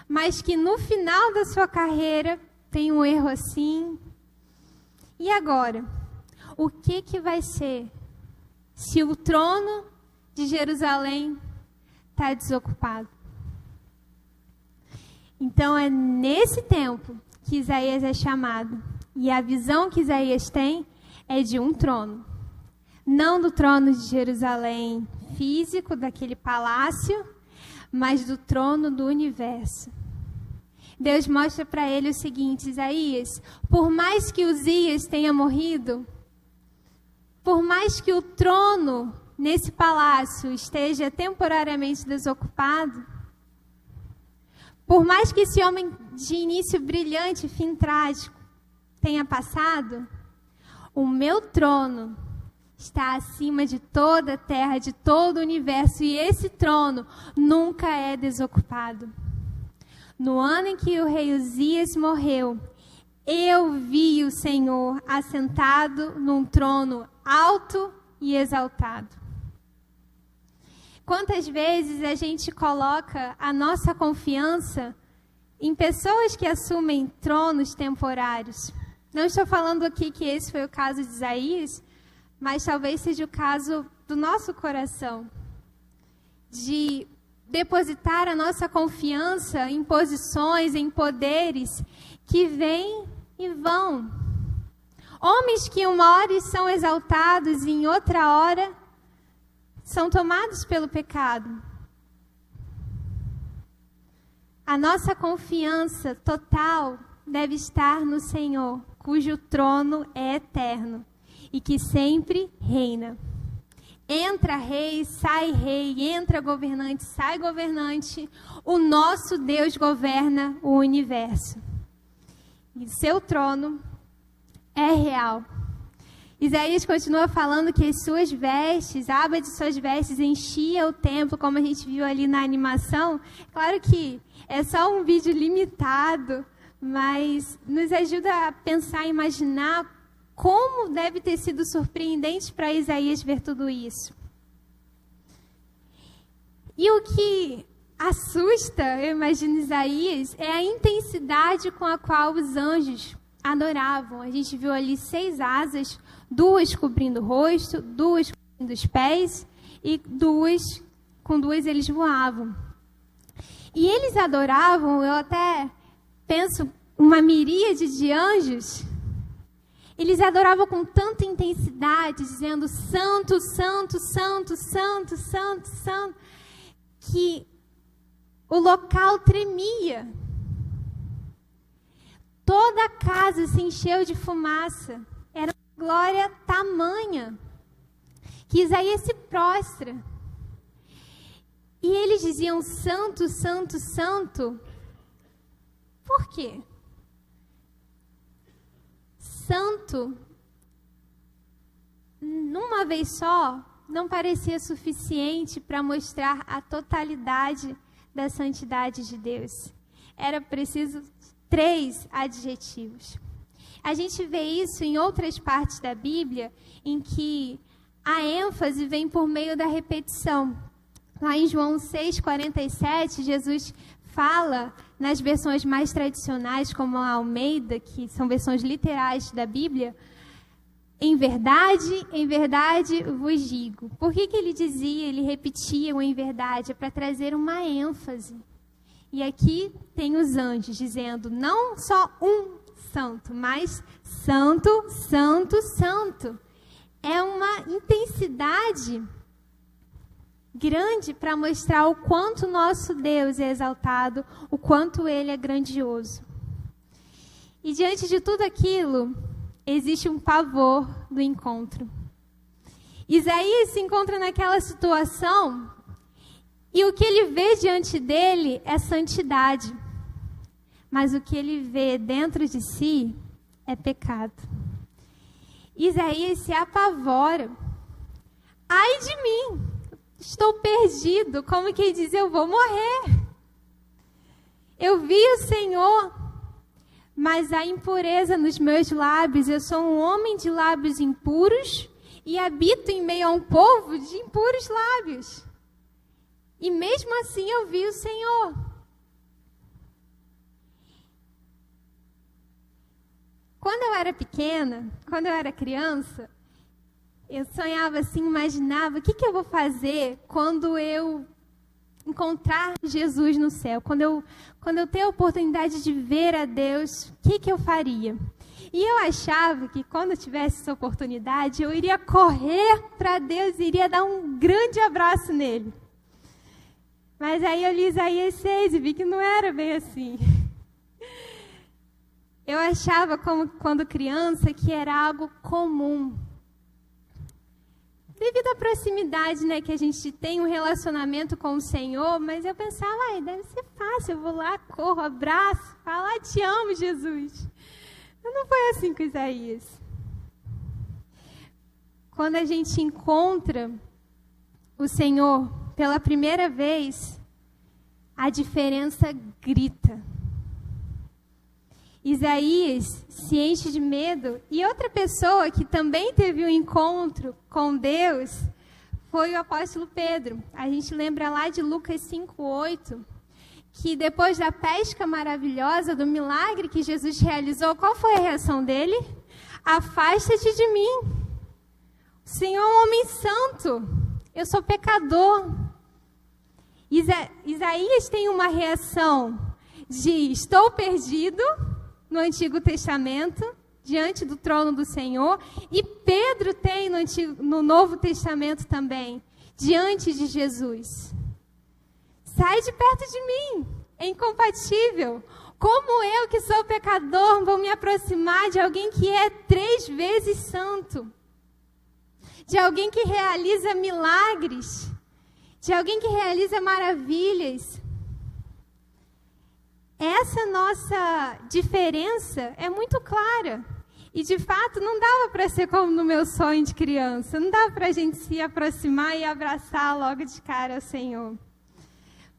mas que no final da sua carreira tem um erro assim? E agora? O que vai ser se o trono de Jerusalém está desocupado? Então é nesse tempo que Isaías é chamado. E a visão que Isaías tem é de um trono. Não do trono de Jerusalém físico, daquele palácio, mas do trono do universo. Deus mostra para ele o seguinte: Isaías, por mais que Uzias tenha morrido, por mais que o trono nesse palácio esteja temporariamente desocupado, por mais que esse homem de início brilhante, fim trágico, tenha passado, o meu trono está acima de toda a terra, de todo o universo, e esse trono nunca é desocupado. No ano em que o rei Uzias morreu, eu vi o Senhor assentado num trono alto e exaltado. Quantas vezes a gente coloca a nossa confiança em pessoas que assumem tronos temporários? Não estou falando aqui que esse foi o caso de Isaías, mas talvez seja o caso do nosso coração, de depositar a nossa confiança em posições, em poderes que vêm e vão. Homens que uma hora são exaltados e em outra hora são tomados pelo pecado. A nossa confiança total deve estar no Senhor, cujo trono é eterno e que sempre reina. Entra rei, sai rei, entra governante, sai governante. O nosso Deus governa o universo. E seu trono é real. Isaías continua falando que as suas vestes, a aba de suas vestes enchia o templo, como a gente viu ali na animação. Claro que é só um vídeo limitado, mas nos ajuda a pensar, a imaginar como deve ter sido surpreendente para Isaías ver tudo isso. E o que assusta, eu imagino, Isaías, é a intensidade com a qual os anjos adoravam. A gente viu ali 6 asas, 2 cobrindo o rosto, 2 cobrindo os pés, e com 2 eles voavam. E eles adoravam, eu até penso, uma miríade de anjos. Eles adoravam com tanta intensidade, dizendo santo, santo, santo, santo, santo, santo, que o local tremia. Toda a casa se encheu de fumaça. Era uma glória tamanha que Isaías se prostra. E eles diziam santo, santo, santo. Por quê? Santo, numa vez só, não parecia suficiente para mostrar a totalidade da santidade de Deus. Era preciso 3 adjetivos. A gente vê isso em outras partes da Bíblia, em que a ênfase vem por meio da repetição. Lá em João 6,47, Jesus fala, nas versões mais tradicionais, como a Almeida, que são versões literais da Bíblia, em verdade vos digo. Por que ele dizia, ele repetia o em verdade? É para trazer uma ênfase. E aqui tem os anjos dizendo, não só um santo, mas santo, santo, santo. É uma intensidade grande para mostrar o quanto nosso Deus é exaltado, o quanto Ele é grandioso. E diante de tudo aquilo, existe um pavor do encontro. Isaías se encontra naquela situação e o que ele vê diante dele é santidade. Mas o que ele vê dentro de si é pecado. Isaías se apavora. Ai de mim! Estou perdido, como quem diz, eu vou morrer. Eu vi o Senhor, mas há impureza nos meus lábios. Eu sou um homem de lábios impuros e habito em meio a um povo de impuros lábios. E mesmo assim eu vi o Senhor. Quando eu era pequena, quando eu era criança, eu sonhava assim, imaginava, o que eu vou fazer quando eu encontrar Jesus no céu? Quando eu ter a oportunidade de ver a Deus, o que eu faria? E eu achava que quando eu tivesse essa oportunidade, eu iria correr para Deus e iria dar um grande abraço nele. Mas aí eu li Isaías 6 e vi que não era bem assim. Eu achava, quando criança, que era algo comum. Devido à proximidade, né, que a gente tem um relacionamento com o Senhor, mas eu pensava, deve ser fácil, eu vou lá, corro, abraço, falo, te amo, Jesus. Mas não foi assim com Isaías. Quando a gente encontra o Senhor pela primeira vez, a diferença grita. Isaías se enche de medo. E outra pessoa que também teve um encontro com Deus foi o apóstolo Pedro. A gente lembra lá de Lucas 5:8, que depois da pesca maravilhosa, do milagre que Jesus realizou, qual foi a reação dele? Afasta-te de mim. O Senhor é um homem santo. Eu sou pecador. Isaías tem uma reação de estou perdido no Antigo Testamento, diante do trono do Senhor, e Pedro tem no Novo Testamento também, diante de Jesus. Sai de perto de mim, é incompatível. Como eu, que sou pecador, vou me aproximar de alguém que é 3 vezes santo? De alguém que realiza milagres? De alguém que realiza maravilhas? Essa nossa diferença é muito clara. E, de fato, não dava para ser como no meu sonho de criança. Não dava para a gente se aproximar e abraçar logo de cara ao Senhor.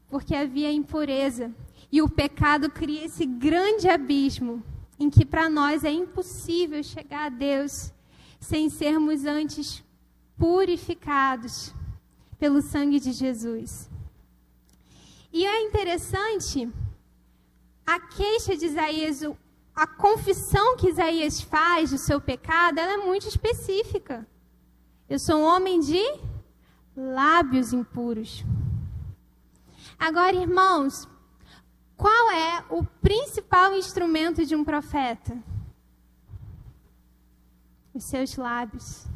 Porque havia impureza. E o pecado cria esse grande abismo em que para nós é impossível chegar a Deus sem sermos antes purificados pelo sangue de Jesus. E é interessante, a queixa de Isaías, a confissão que Isaías faz do seu pecado, ela é muito específica. Eu sou um homem de lábios impuros. Agora, irmãos, qual é o principal instrumento de um profeta? Os seus lábios.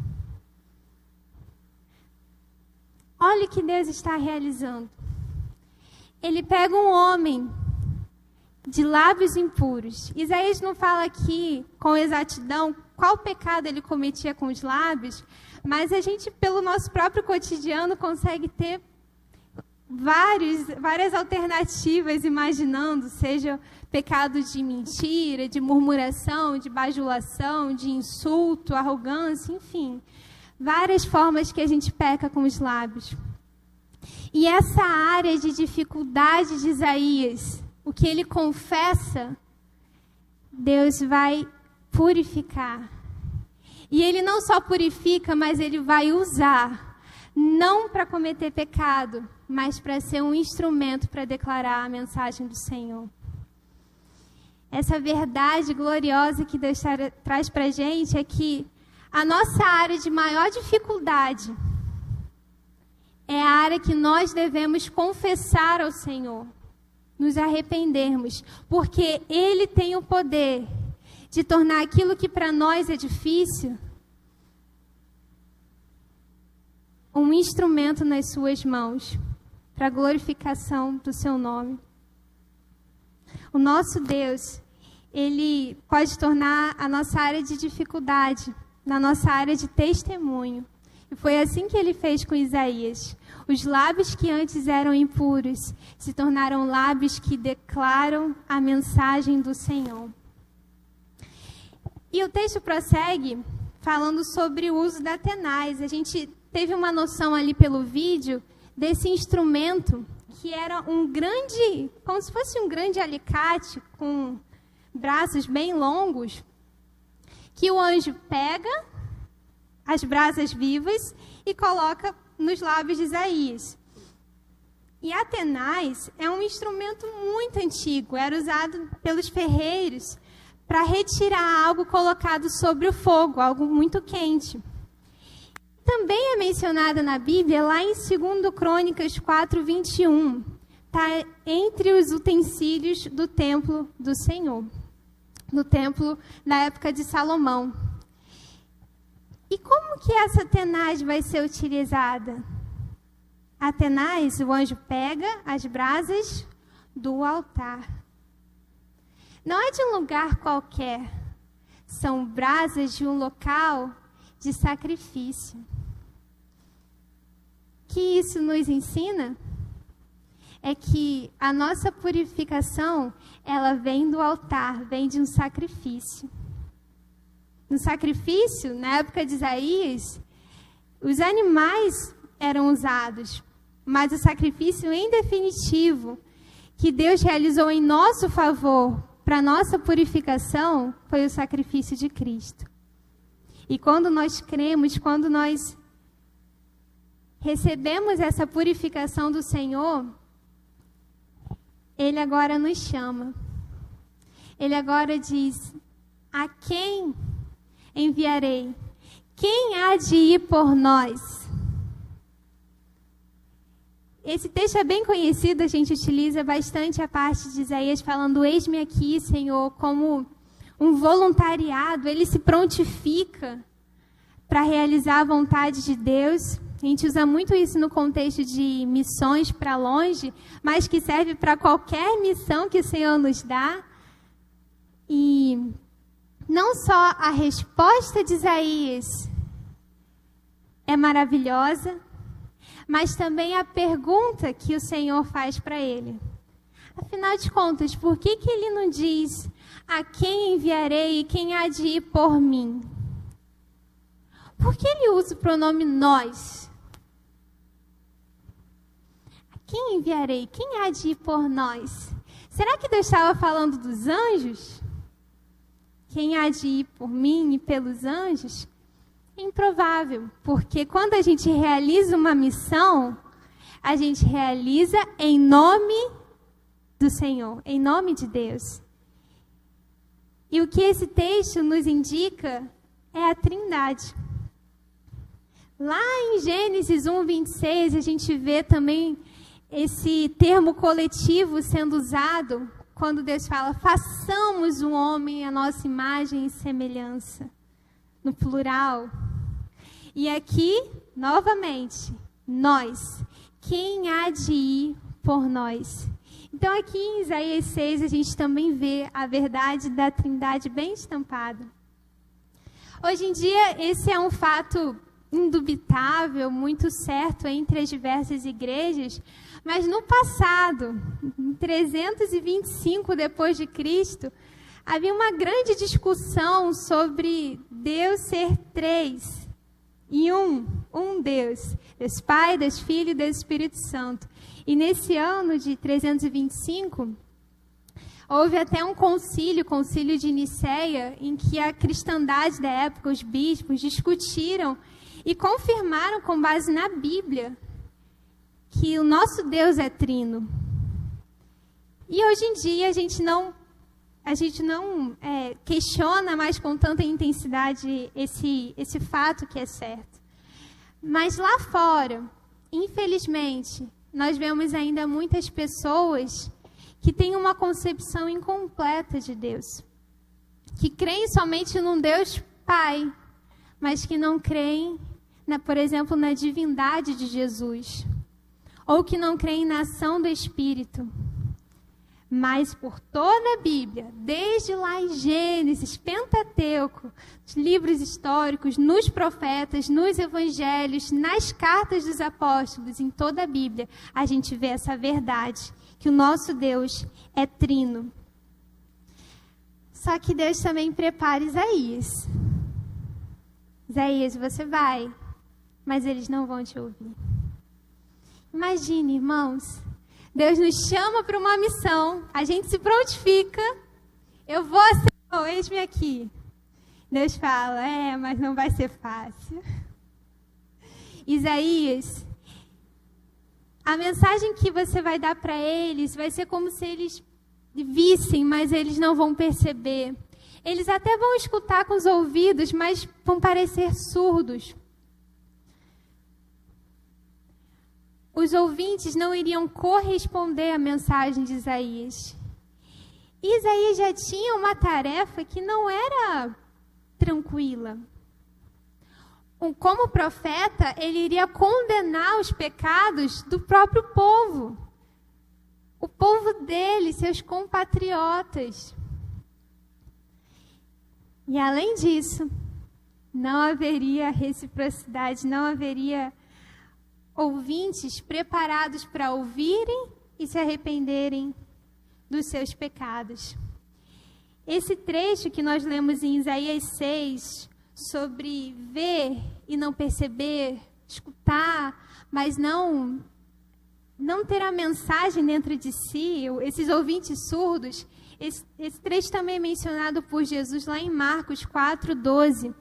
Olha o que Deus está realizando. Ele pega um homem de lábios impuros. Isaías não fala aqui com exatidão qual pecado ele cometia com os lábios, mas a gente, pelo nosso próprio cotidiano, consegue ter várias alternativas imaginando, seja pecado de mentira, de murmuração, de bajulação, de insulto, arrogância, enfim, várias formas que a gente peca com os lábios. E essa área de dificuldade de Isaías, o que ele confessa, Deus vai purificar. E ele não só purifica, mas ele vai usar, não para cometer pecado, mas para ser um instrumento para declarar a mensagem do Senhor. Essa verdade gloriosa que Deus traz para a gente é que a nossa área de maior dificuldade é a área que nós devemos confessar ao Senhor, nos arrependermos, porque Ele tem o poder de tornar aquilo que para nós é difícil um instrumento nas suas mãos, para a glorificação do seu nome. O nosso Deus, Ele pode tornar a nossa área de dificuldade na nossa área de testemunho. E foi assim que Ele fez com Isaías. Os lábios que antes eram impuros se tornaram lábios que declaram a mensagem do Senhor. E o texto prossegue falando sobre o uso da tenaz. A gente teve uma noção ali pelo vídeo desse instrumento que era um grande, como se fosse um grande alicate com braços bem longos, que o anjo pega as brasas vivas e coloca nos lábios de Isaías. E a tenaz é um instrumento muito antigo, era usado pelos ferreiros para retirar algo colocado sobre o fogo, algo muito quente. Também é mencionada na Bíblia, lá em 2 Crônicas 4:21. Está entre os utensílios do templo do Senhor, do templo na época de Salomão. E como que essa tenaz vai ser utilizada? A tenaz, o anjo pega as brasas do altar. Não é de um lugar qualquer. São brasas de um local de sacrifício. O que isso nos ensina? É que a nossa purificação, ela vem do altar, vem de um sacrifício. No sacrifício, na época de Isaías, os animais eram usados, mas o sacrifício em definitivo, que Deus realizou em nosso favor, para nossa purificação, foi o sacrifício de Cristo. E quando nós cremos, quando nós recebemos essa purificação do Senhor, Ele agora nos chama. Ele agora diz: a quem enviarei? Quem há de ir por nós? Esse texto é bem conhecido, a gente utiliza bastante a parte de Isaías falando: eis-me aqui, Senhor, como um voluntariado. Ele se prontifica para realizar a vontade de Deus. A gente usa muito isso no contexto de missões para longe, mas que serve para qualquer missão que o Senhor nos dá. E não só a resposta de Isaías é maravilhosa, mas também a pergunta que o Senhor faz para ele. Afinal de contas, por que ele não diz: a quem enviarei e quem há de ir por mim? Por que ele usa o pronome nós? A quem enviarei? Quem há de ir por nós? Será que Deus estava falando dos anjos? Quem há de ir por mim e pelos anjos? Improvável, porque quando a gente realiza uma missão, a gente realiza em nome do Senhor, em nome de Deus. E o que esse texto nos indica é a Trindade. Lá em Gênesis 1:26, a gente vê também esse termo coletivo sendo usado quando Deus fala: façamos um homem à nossa imagem e semelhança, no plural. E aqui, novamente, nós. Quem há de ir por nós? Então, aqui em Isaías 6, a gente também vê a verdade da Trindade bem estampada. Hoje em dia, esse é um fato indubitável, muito certo entre as diversas igrejas, mas no passado, em 325 depois de Cristo, havia uma grande discussão sobre Deus ser três e um Deus, Deus Pai, Deus Filho e Deus Espírito Santo. E nesse ano de 325, houve até um concílio, o concílio de Nicéia, em que a cristandade da época, os bispos, discutiram e confirmaram com base na Bíblia que o nosso Deus é trino. E hoje em dia a gente não questiona mais com tanta intensidade esse fato que é certo. Mas lá fora, infelizmente, nós vemos ainda muitas pessoas que têm uma concepção incompleta de Deus. que creem somente num Deus Pai, mas que não creem, por exemplo, na divindade de Jesus, ou que não creem na ação do Espírito. Mas por toda a Bíblia, desde lá em Gênesis, Pentateuco, os livros históricos, nos profetas, nos evangelhos, nas cartas dos apóstolos, em toda a Bíblia, a gente vê essa verdade, que o nosso Deus é trino. Só que Deus também prepara Isaías. Isaías, você vai, mas eles não vão te ouvir. Imagine, irmãos, Deus nos chama para uma missão, a gente se prontifica, eu vou, Senhor, eis-me aqui. Deus fala, mas não vai ser fácil. Isaías, a mensagem que você vai dar para eles vai ser como se eles vissem, mas eles não vão perceber. Eles até vão escutar com os ouvidos, mas vão parecer surdos. Os ouvintes não iriam corresponder à mensagem de Isaías. E Isaías já tinha uma tarefa que não era tranquila. Como profeta, ele iria condenar os pecados do próprio povo. O povo dele, seus compatriotas. E além disso, não haveria reciprocidade, não haveria ouvintes preparados para ouvirem e se arrependerem dos seus pecados. Esse trecho que nós lemos em Isaías 6, sobre ver e não perceber, escutar, mas não ter a mensagem dentro de si, esses ouvintes surdos, esse trecho também é mencionado por Jesus lá em Marcos 4:12,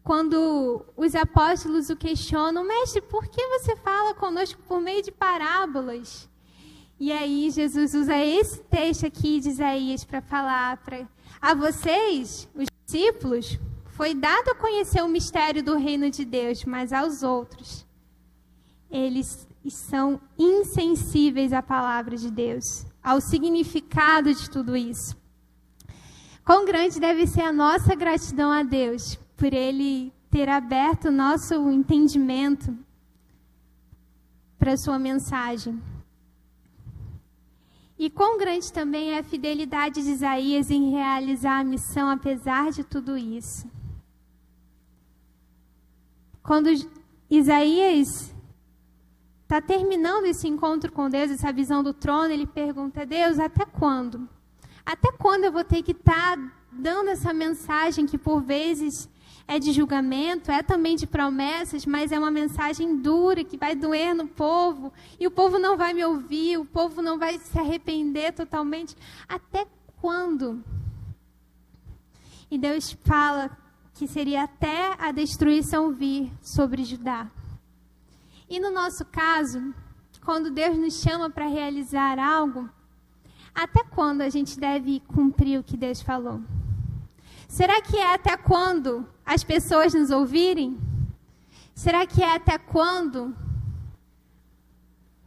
quando os apóstolos o questionam, mestre, por que você fala conosco por meio de parábolas? E aí Jesus usa esse texto aqui de Isaías para falar a vocês, os discípulos, foi dado a conhecer o mistério do reino de Deus, mas aos outros, eles são insensíveis à palavra de Deus, ao significado de tudo isso. Quão grande deve ser a nossa gratidão a Deus por Ele ter aberto o nosso entendimento para a sua mensagem. E quão grande também é a fidelidade de Isaías em realizar a missão, apesar de tudo isso. Quando Isaías está terminando esse encontro com Deus, essa visão do trono, ele pergunta a Deus, até quando? Até quando eu vou ter que estar dando essa mensagem que por vezes é de julgamento, é também de promessas, mas é uma mensagem dura, que vai doer no povo, e o povo não vai me ouvir, o povo não vai se arrepender totalmente. Até quando? E Deus fala que seria até a destruição vir sobre Judá. E no nosso caso, quando Deus nos chama para realizar algo, até quando a gente deve cumprir o que Deus falou? Será que é até quando as pessoas nos ouvirem? Será que é até quando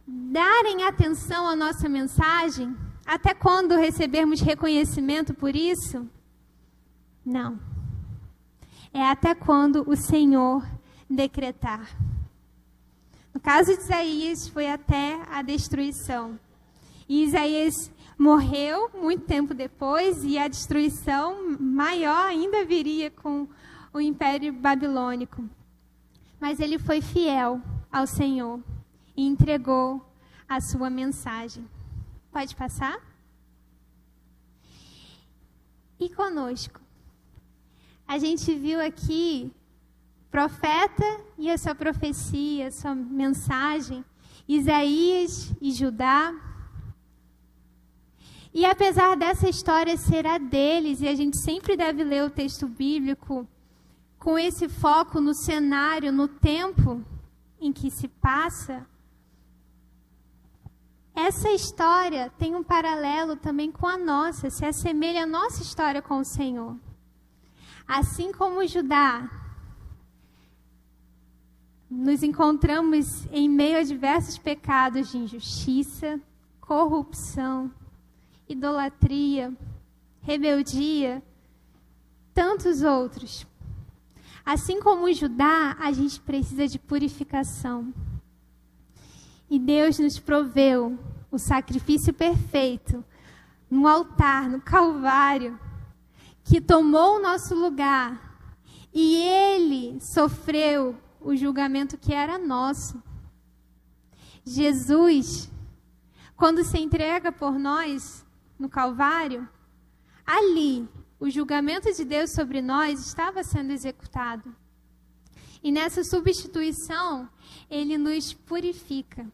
darem atenção à nossa mensagem? Até quando recebermos reconhecimento por isso? Não. É até quando o Senhor decretar. No caso de Isaías, foi até a destruição. E Isaías morreu muito tempo depois, e a destruição maior ainda viria com o Império Babilônico. Mas ele foi fiel ao Senhor e entregou a sua mensagem. Pode passar? E conosco? A gente viu aqui profeta e a sua profecia, a sua mensagem, Isaías e Judá. E apesar dessa história ser a deles, e a gente sempre deve ler o texto bíblico com esse foco no cenário, no tempo em que se passa, essa história tem um paralelo também com a nossa, se assemelha à nossa história com o Senhor. Assim como Judá, nos encontramos em meio a diversos pecados de injustiça, corrupção, idolatria, rebeldia, tantos outros. Assim como Judá, a gente precisa de purificação. E Deus nos proveu o sacrifício perfeito no altar, no Calvário, que tomou o nosso lugar. E Ele sofreu o julgamento que era nosso. Jesus, quando se entrega por nós no Calvário, ali o julgamento de Deus sobre nós estava sendo executado. E nessa substituição, Ele nos purifica.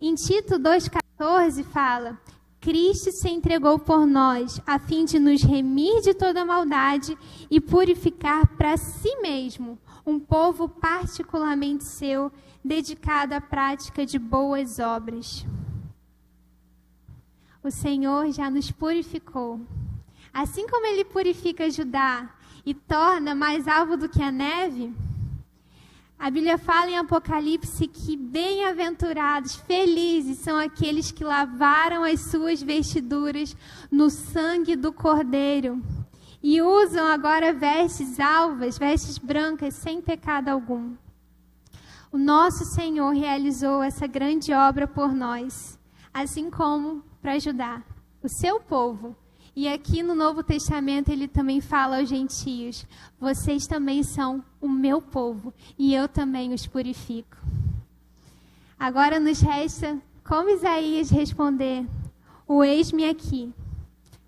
Em Tito 2,14 fala: Cristo se entregou por nós, a fim de nos remir de toda maldade e purificar para si mesmo um povo particularmente seu, dedicado à prática de boas obras. O Senhor já nos purificou. Assim como Ele purifica Judá e torna mais alvo do que a neve, a Bíblia fala em Apocalipse que bem-aventurados, felizes são aqueles que lavaram as suas vestiduras no sangue do Cordeiro e usam agora vestes alvas, vestes brancas, sem pecado algum. O nosso Senhor realizou essa grande obra por nós, assim como para Judá, o seu povo. E aqui no Novo Testamento ele também fala aos gentios: vocês também são o meu povo e eu também os purifico. Agora nos resta, como Isaías, responder: o eis-me aqui,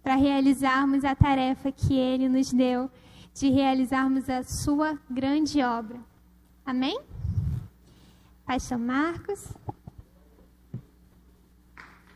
para realizarmos a tarefa que ele nos deu de realizarmos a sua grande obra. Amém? Pastor Marcos.